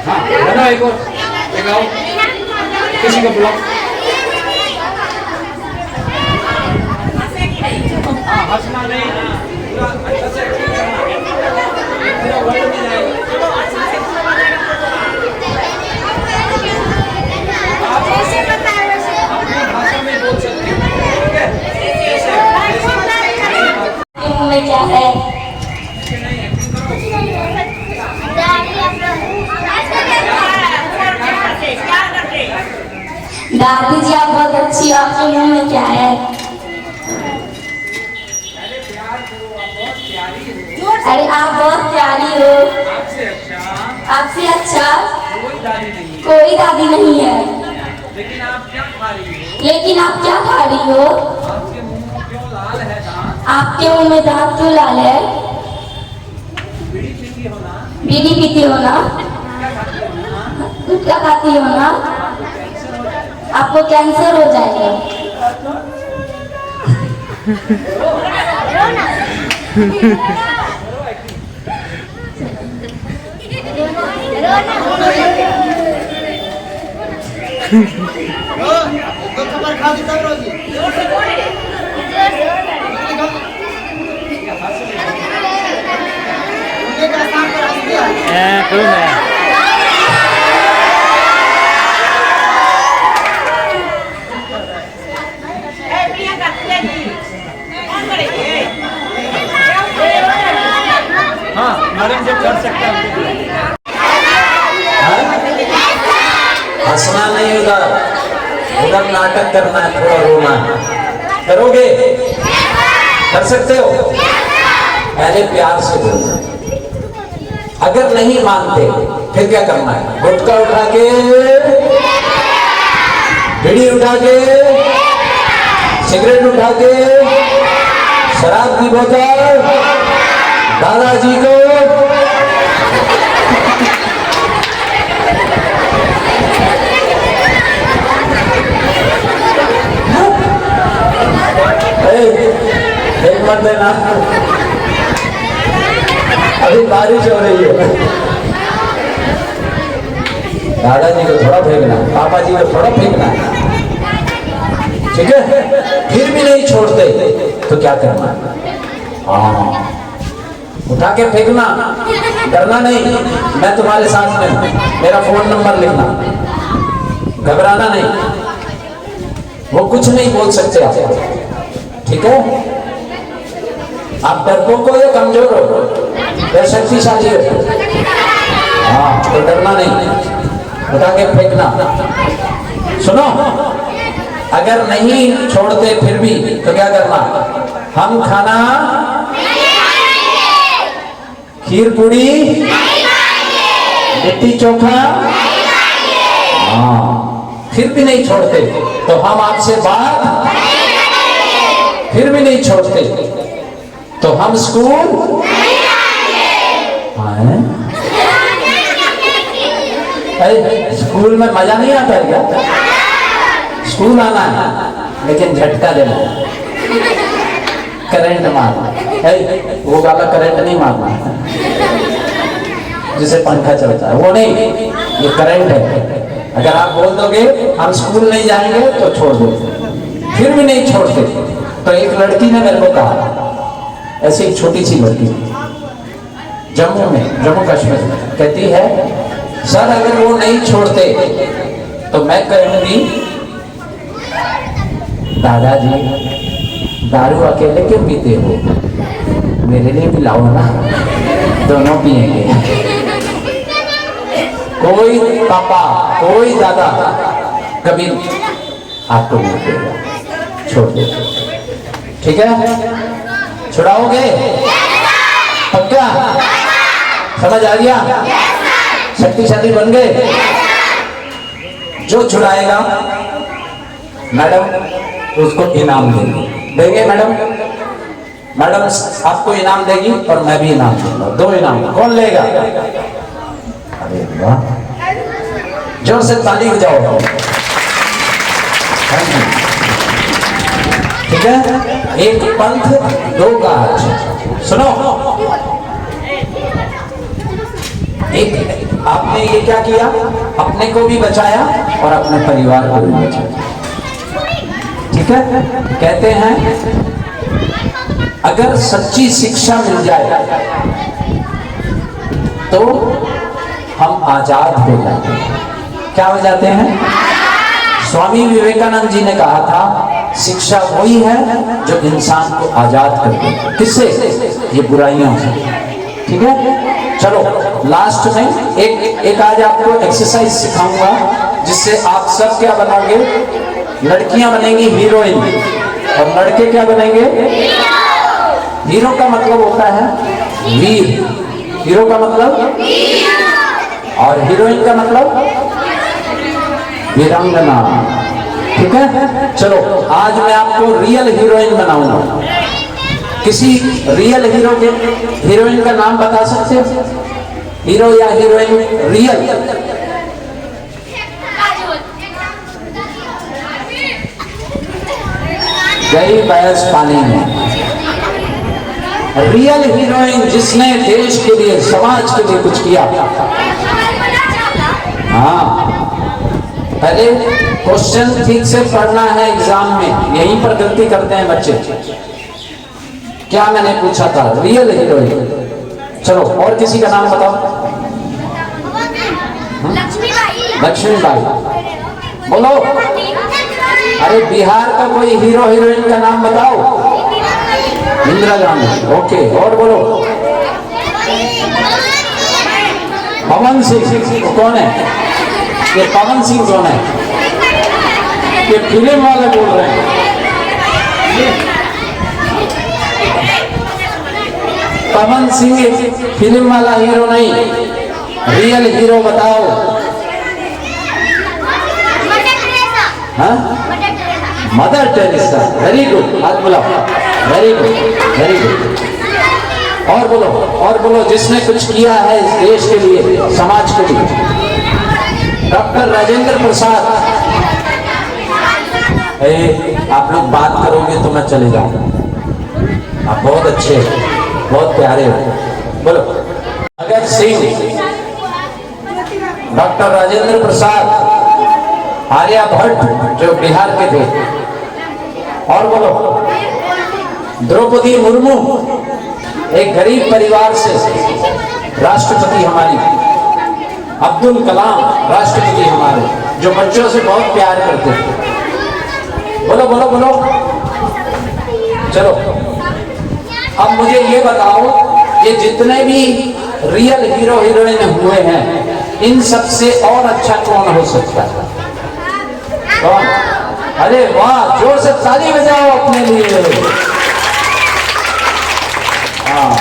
हाँ, बनाओ एक और, एक आओ, किसी को बुलाओ। हाँ, हंसना नहीं, पूरा अच्छा से पूरा वर्ड में जाएगा। चलो अच्छा से अपनी भाषा में बोल सकते हो, ठीक है? में क्या है? दादी जी आप बहुत अच्छी हो, आपके मुंह में क्या है? अरे आप बहुत प्यारी हो। आपसे अच्छा कोई दादी नहीं है। लेकिन आप क्या खा रही हो? लेकिन आप क्या खा रही हो? आपके मुंह में क्यों लाल है दांत? आपके मुंह में दांत क्यों लाल है? बीड़ी पीती हो ना? बीड़ी पीती हो ना? गुटखा खाती हो ना? आपको कैंसर हो जाएगा। तो खबर खा दी तब रोजी। उनके का काम पर हंस दिया। हाँ, मैडम जो कर सकता है। हंसना नहीं, उधर उधर नाटक करना है, थोड़ा रोना है। करोगे? कर सकते हो? पहले प्यार से बोलना। अगर नहीं मानते फिर क्या करना है? गुटखा उठा के, बीड़ी उठा के, सिगरेट उठा के, शराब की बोतल दादाजी को एक मत देना, अभी बारिश हो रही है। दादाजी को थोड़ा फेंकना, पापा जी को थोड़ा फेंकना, ठीक है? फिर भी नहीं छोड़ते तो क्या करना? हाँ, उठा के फेंकना, डरना नहीं। मैं तुम्हारे साथ में हूं, मेरा फोन नंबर लिखना, घबराना नहीं। वो कुछ नहीं बोल सकते आपको, ठीक है? आप डरपोक हो या कमजोर हो या शक्तिशाली हो? हाँ, तो डरना नहीं, उठा के फेंकना। सुनो, अगर नहीं छोड़ते फिर भी तो क्या करना? हम खाना खीर पूड़ी लिट्टी चोखा, हाँ, फिर भी नहीं छोड़ते तो हम आपसे बात, फिर भी नहीं छोड़ते तो हम स्कूल आए। अरे स्कूल में मजा नहीं आता है क्या? स्कूल आना है लेकिन झटका देना, करंट मारना। वो वाला करंट नहीं मारना जिसे पंखा चलता है, वो नहीं, ये करंट है। अगर आप बोल दोगे हम स्कूल नहीं जाएंगे तो छोड़ दो, फिर भी नहीं छोड़ते तो एक लड़की ने मेरे को कहा, ऐसी एक छोटी सी लड़की जम्मू में, जम्मू कश्मीर, कहती है सर अगर वो नहीं छोड़ते तो मैं कहूंगी दादाजी दारू अकेले क्यों पीते हो, मेरे लिए भी लाओ ना, दोनों पिएंगे। कोई पापा कोई दादा कभी आपको नहीं देगा, छोड़ दे, ठीक है? छुड़ाओगे? पक्का? समझ आ गया? शक्तिशाली बन गए? जो छुड़ाएगा मैडम उसको इनाम देंगे मैडम, मैडम आपको इनाम देगी और मैं भी इनाम दूंगा, 2 इनाम। कौन लेगा? अरे वाह, जोर से ताली बजाओ। ठीक है? एक पंथ 2 काज। सुनो, एक आपने ये क्या किया, अपने को भी बचाया और अपने परिवार को भी बचाया, ठीक है? कहते हैं अगर सच्ची शिक्षा मिल जाए तो हम आजाद हो जाते हैं। क्या हो जाते हैं? स्वामी विवेकानंद जी ने कहा था शिक्षा वही है जो इंसान को आजाद कर दे। किससे? ये बुराइयों से, ठीक है? चलो लास्ट में एक आज आपको एक्सरसाइज सिखाऊंगा जिससे आप सब क्या बनोगे? लड़कियां बनेंगी हीरोइन और लड़के क्या बनेंगे? हीरो का मतलब होता है वीर, हीरो का मतलब, और हीरोइन का मतलब वीरांगना, ठीक है? चलो आज मैं आपको रियल हीरोइन बनाऊंगा। किसी रियल हीरो के हीरोइन का नाम बता सकते हो? हीरो या हीरोइन रियल? गई भैंस पानी में। रियल हीरोइन जिसने देश के लिए, समाज के लिए कुछ किया। हाँ, पहले क्वेश्चन ठीक से पढ़ना है एग्जाम में, यहीं पर गलती करते हैं बच्चे। क्या मैंने पूछा था? Real heroine. चलो और किसी का नाम बताओ। लक्ष्मीबाई। बोलो। अरे बिहार का कोई हीरो हीरोइन का नाम बताओ। इंदिरा गांधी। ओके, और बोलो। पवन सिंह। कौन है ये? पवन सिंह कौन है? ये फिल्म वाले बोल रहे हैं। पवन सिंह फिल्म वाला हीरो नहीं, रियल हीरो बताओ। हाँ, मदर टेरेसा। वेरी गुड, हाथ बुलाओ। Very good, very good. और बोलो, और बोलो, जिसने कुछ किया है इस देश के लिए, समाज के लिए। डॉक्टर राजेंद्र प्रसाद। आप लोग बात करोगे तो मैं चले जाऊंगा। आप बहुत अच्छे, बहुत प्यारे हो। बोलो। भगत सिंह, डॉक्टर राजेंद्र प्रसाद, आर्यभट्ट जो बिहार के थे। और बोलो। द्रौपदी मुर्मू, एक गरीब परिवार से राष्ट्रपति हमारी। अब्दुल कलाम राष्ट्रपति हमारे, जो बच्चों से बहुत प्यार करते थे। बोलो बोलो बोलो। चलो अब मुझे ये बताओ, ये जितने भी रियल हीरो हीरोइन हुए हैं, इन सबसे और अच्छा कौन हो सकता है? कौन? अरे वाह, जोर से ताली बजाओ अपने लिए। हाँ,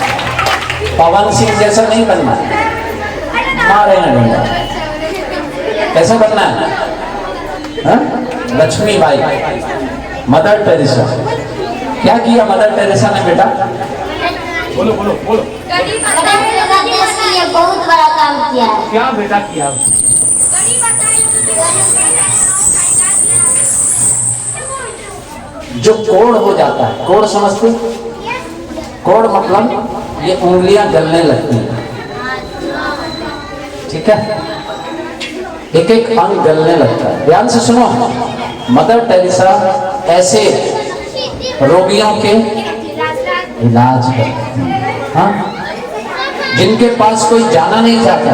पवन सिंह जैसा नहीं बनना है, मारे ना डंडा। कैसा बनना है? हाँ? Lakshmibai, mother Teresa. क्या किया मदर टेरेसा ने बेटा? बोलो बोलो बोलो। देश के लिए बहुत बड़ा काम किया है। क्या बेटा किया? जो कोढ़ हो जाता है, कोढ़ समझते? कोढ़ मतलब ये उंगलियां गलने लगती हैं, ठीक है? एक एक अंग गलने लगता है। ध्यान से सुनो, मदर टेरेसा ऐसे रोगियों के इलाज करती हैं, हाँ? जिनके पास कोई जाना नहीं चाहता,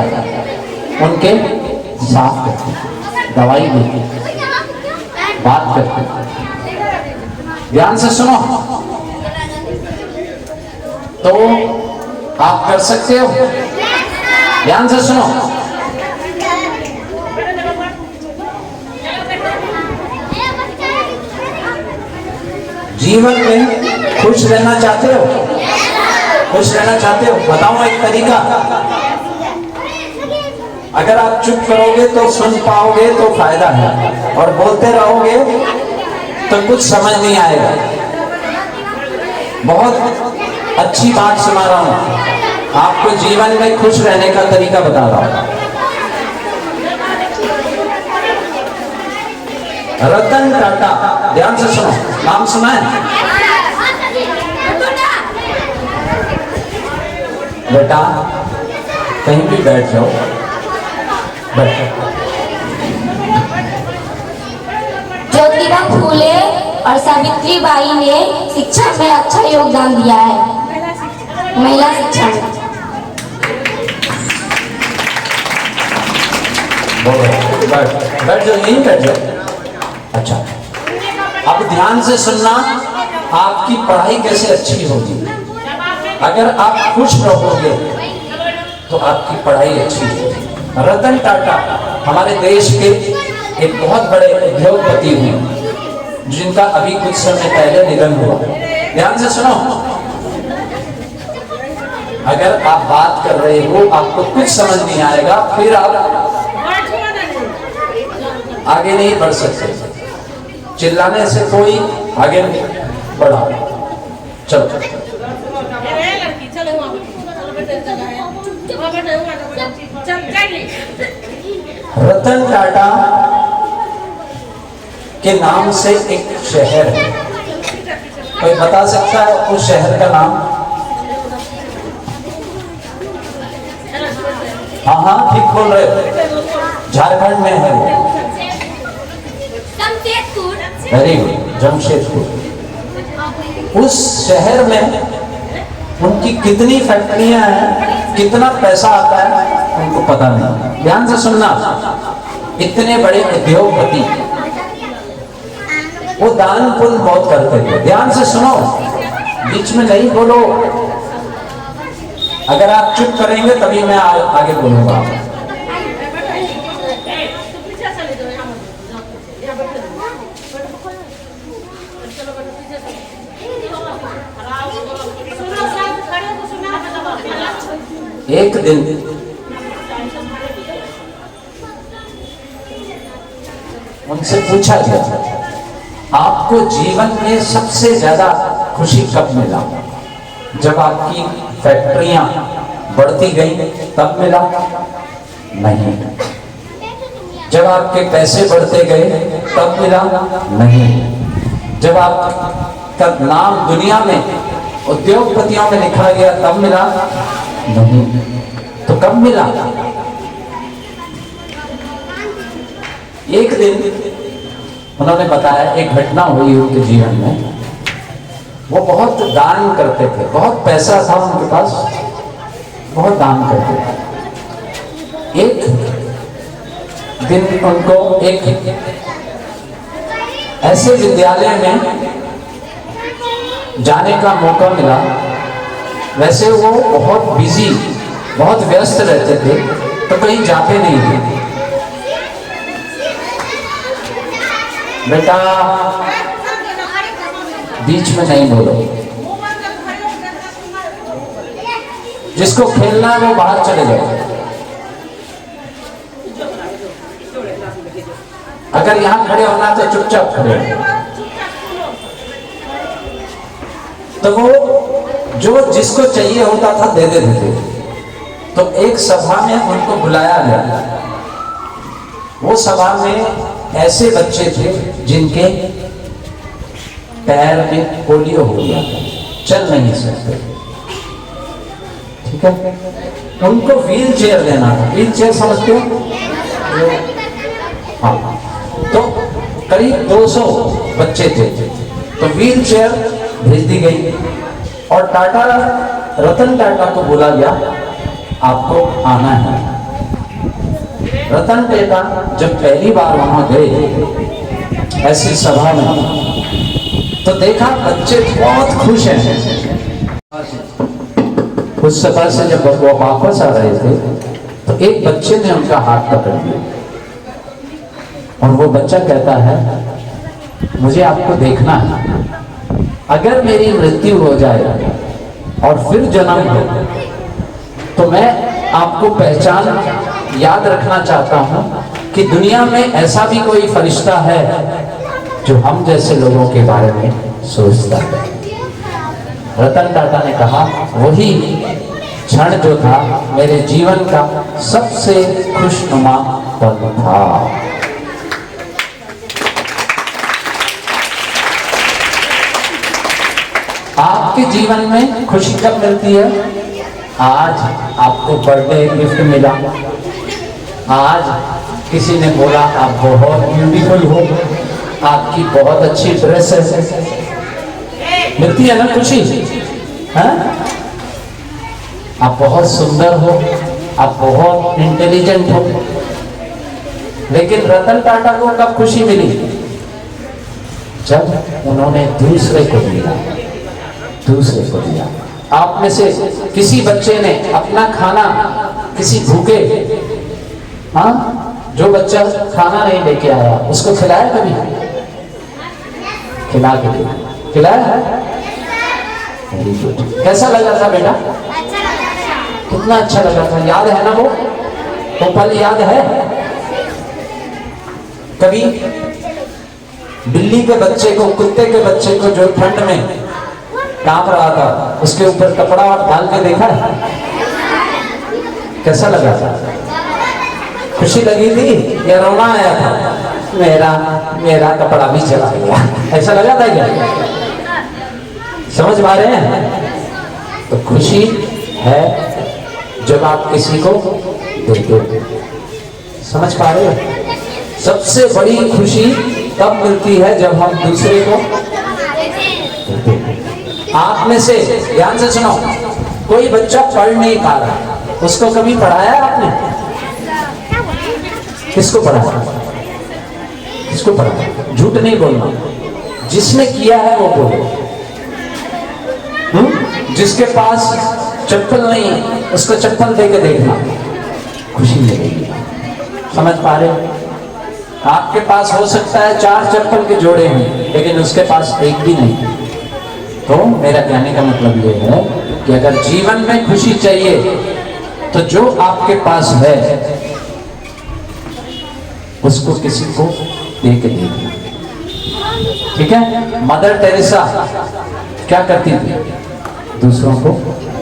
उनके साफ करते, दवाई देते, बात करते। ध्यान से सुनो, तो आप कर सकते हो। ध्यान से सुनो, जीवन में खुश रहना चाहते हो? खुश रहना चाहते हो? बताओ एक तरीका। अगर आप चुप करोगे तो सुन पाओगे तो फायदा है, और बोलते रहोगे तो कुछ समझ नहीं आएगा। बहुत अच्छी बात सुना रहा हूं आपको, जीवन में खुश रहने का तरीका बता रहा हूं। रतन टाटा, ध्यान से सुनो, नाम सुना है बेटा? कहीं भी बैठ जाओ, बैठो। ज्योतिबा फूले और सावित्री बाई ने शिक्षा में अच्छा योगदान दिया है, महिला शिक्षा में। बैठ जाओ, यहीं बैठ जाओ। अच्छा, अब ध्यान से सुनना, आपकी पढ़ाई कैसे अच्छी होगी? अगर आप खुश रहोगे तो आपकी पढ़ाई अच्छी होगी। रतन टाटा हमारे देश के एक बहुत बड़े उद्योगपति हुए, जिनका अभी कुछ समय पहले निधन हुआ। ध्यान से सुनो, अगर आप बात कर रहे हो, आपको कुछ समझ नहीं आएगा, फिर आप आगे नहीं बढ़ सकते। चिल्लाने से कोई आगे नहीं बढ़ा। चलो रतन टाटा के नाम से एक शहर है, कोई बता सकता है उस शहर का नाम? हाँ हाँ, ठीक बोल रहे हो, झारखंड में है वो। Very good, Jamshedpur. उस शहर में उनकी कितनी फैक्ट्रियां हैं, कितना पैसा आता है, उनको पता नहीं। ध्यान से सुनना, इतने बड़े उद्योगपति, वो दान पुण्य बहुत करते थे। ध्यान से सुनो, बीच में नहीं बोलो। अगर आप चुप करेंगे तभी मैं आगे बोलूंगा। एक दिन उनसे पूछा गया, आपको जीवन में सबसे ज्यादा खुशी कब मिला? जब आपकी फैक्ट्रियां बढ़ती गई तब मिला? नहीं। जब आपके पैसे बढ़ते गए तब मिला? नहीं। जब आपका नाम दुनिया में उद्योगपतियों में लिखा गया तब मिला? नहीं। तो कब मिला? एक दिन उन्होंने बताया, एक घटना हुई उनके जीवन में। वो बहुत दान करते थे, बहुत पैसा था उनके पास, बहुत दान करते थे। एक दिन उनको एक ऐसे विद्यालय में जाने का मौका मिला। वैसे वो बहुत बिजी, बहुत व्यस्त रहते थे, तो कहीं जाते नहीं थे। बेटा बीच में नहीं बोलो, जिसको खेलना है वो बाहर चले जाओ। अगर यहां खड़े होना तो चुपचाप खड़े हो। तो वो जो जिसको चाहिए होता था दे देते थे। तो एक सभा में उनको बुलाया गया। वो सभा में ऐसे बच्चे थे जिनके पैर में पोलियो हो गया, चल नहीं सकते, ठीक है। उनको व्हील चेयर देना था। व्हील चेयर समझते हो? हाँ। तो करीब 200 बच्चे थे, तो व्हील चेयर भेज दी गई और टाटा, रतन टाटा को बोला गया आपको आना है। रतन टाटा जब पहली बार वहां गए ऐसी सभा में, तो देखा बच्चे बहुत खुश हैं। उस सभा से जब वो वापस आ रहे थे तो एक बच्चे ने उनका हाथ पकड़ लिया और वो बच्चा कहता है, मुझे आपको देखना है। अगर मेरी मृत्यु हो जाए और फिर जन्म हो तो मैं आपको पहचान याद रखना चाहता हूं कि दुनिया में ऐसा भी कोई फरिश्ता है जो हम जैसे लोगों के बारे में सोचता है। रतन टाटा ने कहा, वही क्षण जो था मेरे जीवन का सबसे खुशनुमा पल था। आपके जीवन में खुशी कब मिलती है? आज आपको बर्थडे गिफ्ट मिला, आज किसी ने बोला आप बहुत ब्यूटीफुल हो, आपकी बहुत अच्छी ड्रेस है, मिलती है ना खुशी? हाँ? आप बहुत सुंदर हो, आप बहुत इंटेलिजेंट हो। लेकिन रतन टाटा को कब खुशी मिली? जब उन्होंने दूसरे को दिया, दूसरे को दिया। आप में से किसी बच्चे ने अपना खाना किसी भूखे, हाँ, जो बच्चा खाना नहीं लेके आया उसको खिलाया कभी? खिला के खिलाया है? Very good. कैसा लगा था बेटा? कितना अच्छा लगा था, याद है ना? वो पल याद है? कभी बिल्ली के बच्चे को, कुत्ते के बच्चे को जो ठंड में कांप रहा था, उसके ऊपर कपड़ा डाल के देखा है? कैसा लगा था? खुशी लगी थी या रोना आया था? मेरा कपड़ा भी चला गया, ऐसा लगा था क्या? समझ पा रहे हैं? तो खुशी है जब आप किसी को देते हो। समझ पा रहे हो? सबसे बड़ी खुशी तब मिलती है जब हम दूसरे को देते हैं। आप में से ध्यान से सुनो, कोई बच्चा पढ़ नहीं पा रहा, उसको कभी पढ़ाया आपने? किसको पढ़ाया? किसको पढ़ाया? झूठ नहीं बोलना, जिसने किया है वो बोलो। जिसके पास चप्पल नहीं उसको चप्पल दे के देखना, खुशी मिलेगी। समझ पा रहे हो? आपके पास हो सकता है 4 चप्पल के जोड़े हैं लेकिन उसके पास एक भी नहीं। तो मेरा कहने का मतलब ये है कि अगर जीवन में खुशी चाहिए तो जो आपके पास है उसको किसी को दे के देखना, ठीक है। मदर टेरेसा क्या करती थी? दूसरों को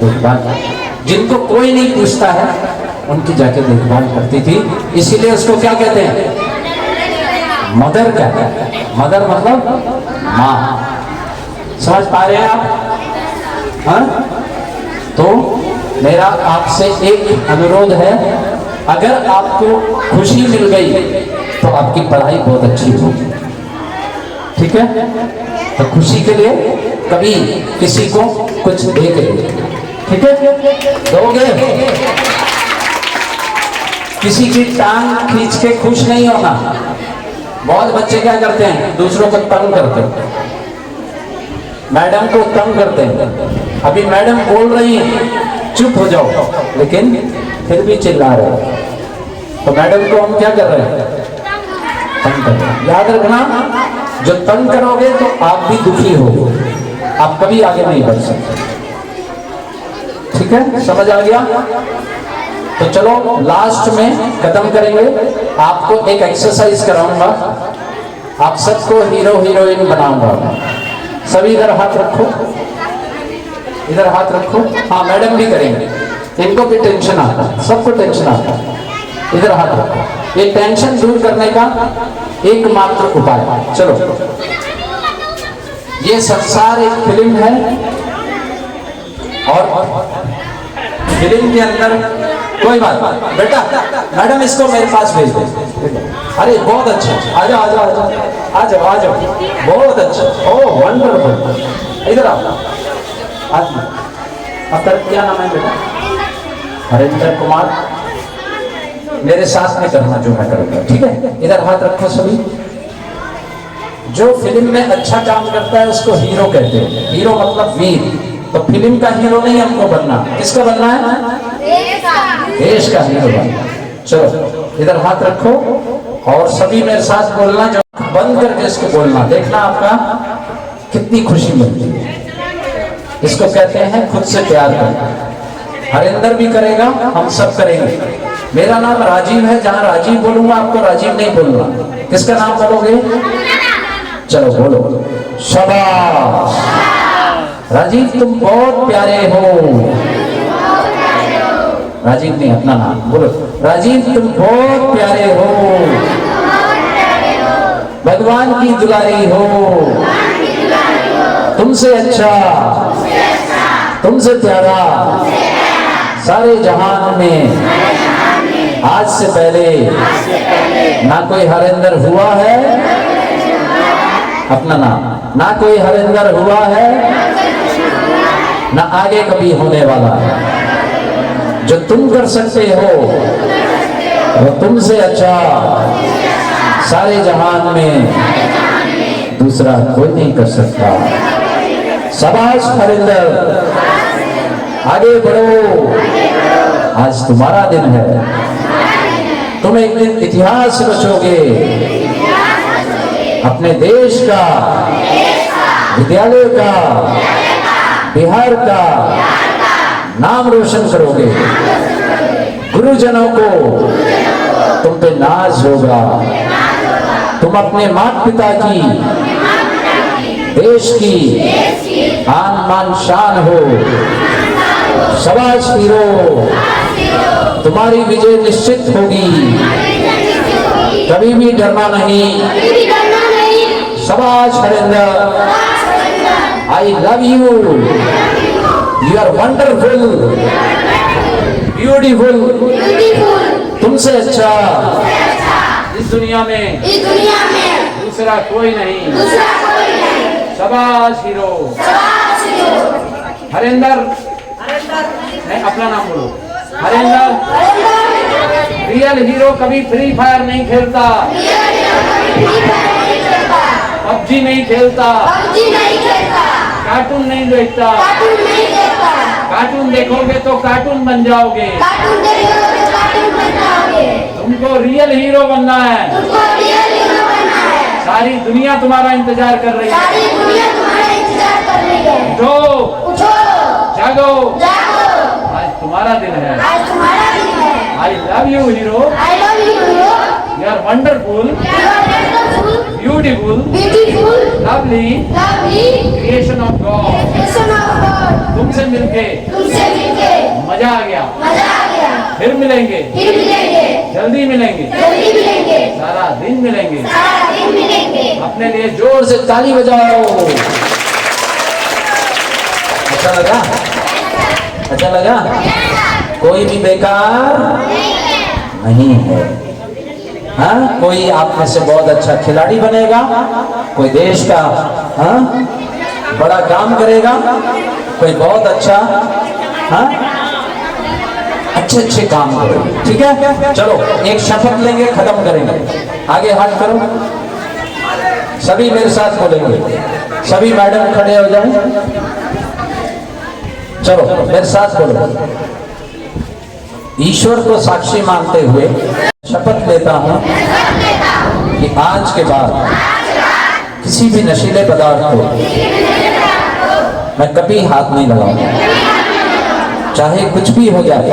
देखभाल, जिनको कोई नहीं पूछता है उनकी जाके देखभाल करती थी, इसीलिए उसको क्या कहते हैं? मदर कहते हैं। मदर मतलब माँ। समझ पा रहे हैं आप? हाँ? तो मेरा आपसे एक अनुरोध है, अगर आपको खुशी मिल गई तो आपकी पढ़ाई बहुत अच्छी होगी, ठीक है। तो खुशी के लिए कभी किसी को कुछ दे के दे, ठीक है, दोगे। किसी की टांग खींच के खुश नहीं होना। बहुत बच्चे क्या करते हैं? दूसरों को तंग करते हैं, मैडम को तंग करते हैं। अभी मैडम बोल रही है चुप हो जाओ, लेकिन फिर भी चिल्ला रहे हैं, तो मैडम को हम क्या कर रहे हैं? तंग कर रहे हैं। याद रखना, जो तंग करोगे तो आप भी दुखी होगे, आप कभी आगे नहीं बढ़ सकते, ठीक है। समझ आ गया? तो चलो लास्ट में खत्म करेंगे। आपको एक एक्सरसाइज कराऊंगा, आप सबको हीरो हीरोइन बनाऊंगा। सभी इधर हाथ रखो, इधर हाथ रखो। हाँ, मैडम भी करेंगे, इनको भी टेंशन आता है, सबको टेंशन आता है। इधर हाथ रखो। ये टेंशन दूर करने का एकमात्र उपाय। चलो, ये संसार एक फिल्म है और फिल्म के अंदर कोई बात बेटा, मैडम इसको मेरे पास भेज दो। अरे बहुत अच्छा, आ जाओ आ जाओ आ जाओ आ जाओ आ जाओ, बहुत अच्छा, ओह वंडरफुल। इधर आओ। आपका क्या नाम है बेटा? हरिंदर कुमार। मेरे साथ में करना जो मैं करूंगा, ठीक है। इधर हाथ रखो सभी। जो फिल्म में अच्छा काम करता है उसको हीरो कहते हैं। हीरो मतलब वीर। तो फिल्म का हीरो नहीं हमको बनना, किसका बनना है? देश का हीरो बनना। चलो इधर हाथ रखो और सभी मेरे साथ बोलना, जो बंद करके इसको बोलना, देखना आपका कितनी खुशी मिलती है। इसको कहते हैं खुद से प्यार करना। हरिंदर भी करेगा, हम सब करेंगे। मेरा नाम राजीव है, जहां राजीव बोलूंगा आपको राजीव नहीं बोलूंगा। किसका नाम बोलोगे? चलो बोलो। शाबाश राजीव, तुम बहुत प्यारे हो। राजीव नहीं, अपना नाम बोलो। राजीव तुम बहुत प्यारे हो, भगवान की दुलारी हो, तुमसे अच्छा, तुमसे प्यारा सारे जहान में आज से पहले ना कोई हरिंदर हुआ है। अपना नाम, ना कोई हरिंदर हुआ है, ना आगे कभी होने वाला है। जो तुम कर सकते हो वो तुमसे अच्छा सारे जहान में दूसरा कोई नहीं कर सकता। शाबाश हरिंदर, आगे बढ़ो, आज तुम्हारा दिन है। तुम एक दिन इतिहास रचोगे, अपने देश का, विद्यालय का, बिहार का नाम रोशन करोगे। गुरुजनों को तुम पे नाज होगा। तुम अपने माता पिता की, देश की आन मान शान हो। शाबाश हीरो, तुम्हारी विजय निश्चित होगी, कभी भी डरना नहीं। शाबाश Harinder, I love you, you are wonderful, beautiful, तुमसे अच्छा इस दुनिया में दूसरा कोई नहीं। शाबाश हीरो। हरिंदर, नहीं अपना नाम बोलो। हरिंदर, रियल हीरो कभी फ्री फायर नहीं खेलता, पबजी नहीं खेलता, कार्टून नहीं देखता। कार्टून देखोगे तो कार्टून बन जाओगे। तुमको रियल हीरो बनना है। सारी दुनिया तुम्हारा इंतजार कर रही है। उठो, जागो, आज तुम्हारा दिन है। wonderful, beautiful, lovely creation of God. तुमसे मिलके मजा आ गया. फिर मिलेंगे, जल्दी मिलेंगे, सारा दिन मिलेंगे. अपने लिए जोर से ताली बजाओ. अच्छा लगा? अच्छा लगा? कोई भी बेकार नहीं है. हाँ, कोई आप में से बहुत अच्छा खिलाड़ी बनेगा, कोई देश का हाँ बड़ा काम करेगा, कोई बहुत अच्छा हाँ अच्छे अच्छे काम करेगा. ठीक है, चलो एक शपथ लेंगे, खत्म करेंगे. आगे हाथ करो, सभी मेरे साथ बोलेंगे. सभी मैडम खड़े हो जाएं. चलो मेरे साथ बोलो. ईश्वर को साक्षी मानते हुए शपथ लेता हूं कि आज के बाद किसी भी नशीले पदार्थ को मैं कभी हाथ नहीं लगाऊंगा. चाहे कुछ भी हो जाए,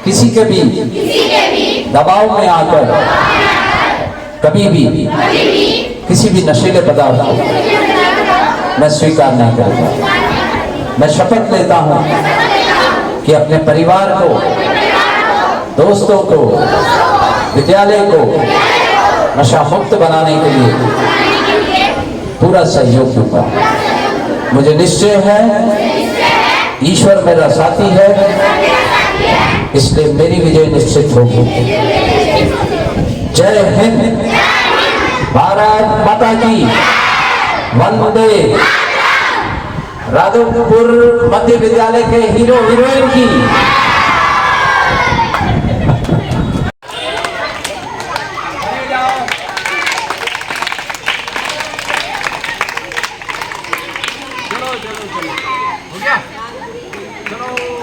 किसी के भी दबाव में आकर कभी भी किसी भी नशीले पदार्थ को मैं स्वीकार नहीं करूंगा. मैं शपथ लेता हूं कि अपने परिवार को, दोस्तों को, विद्यालय को नशा मुक्त बनाने के लिए पूरा सहयोग दूंगा. मुझे निश्चय है ईश्वर मेरा साथी है, इसलिए मेरी विजय निश्चित होगी. जय हिंद, भारत माता की, वंदे. राधोपुर मध्य विद्यालय के हीरो हीरोइन की. चलो चलो चलो, हो गया. चलो.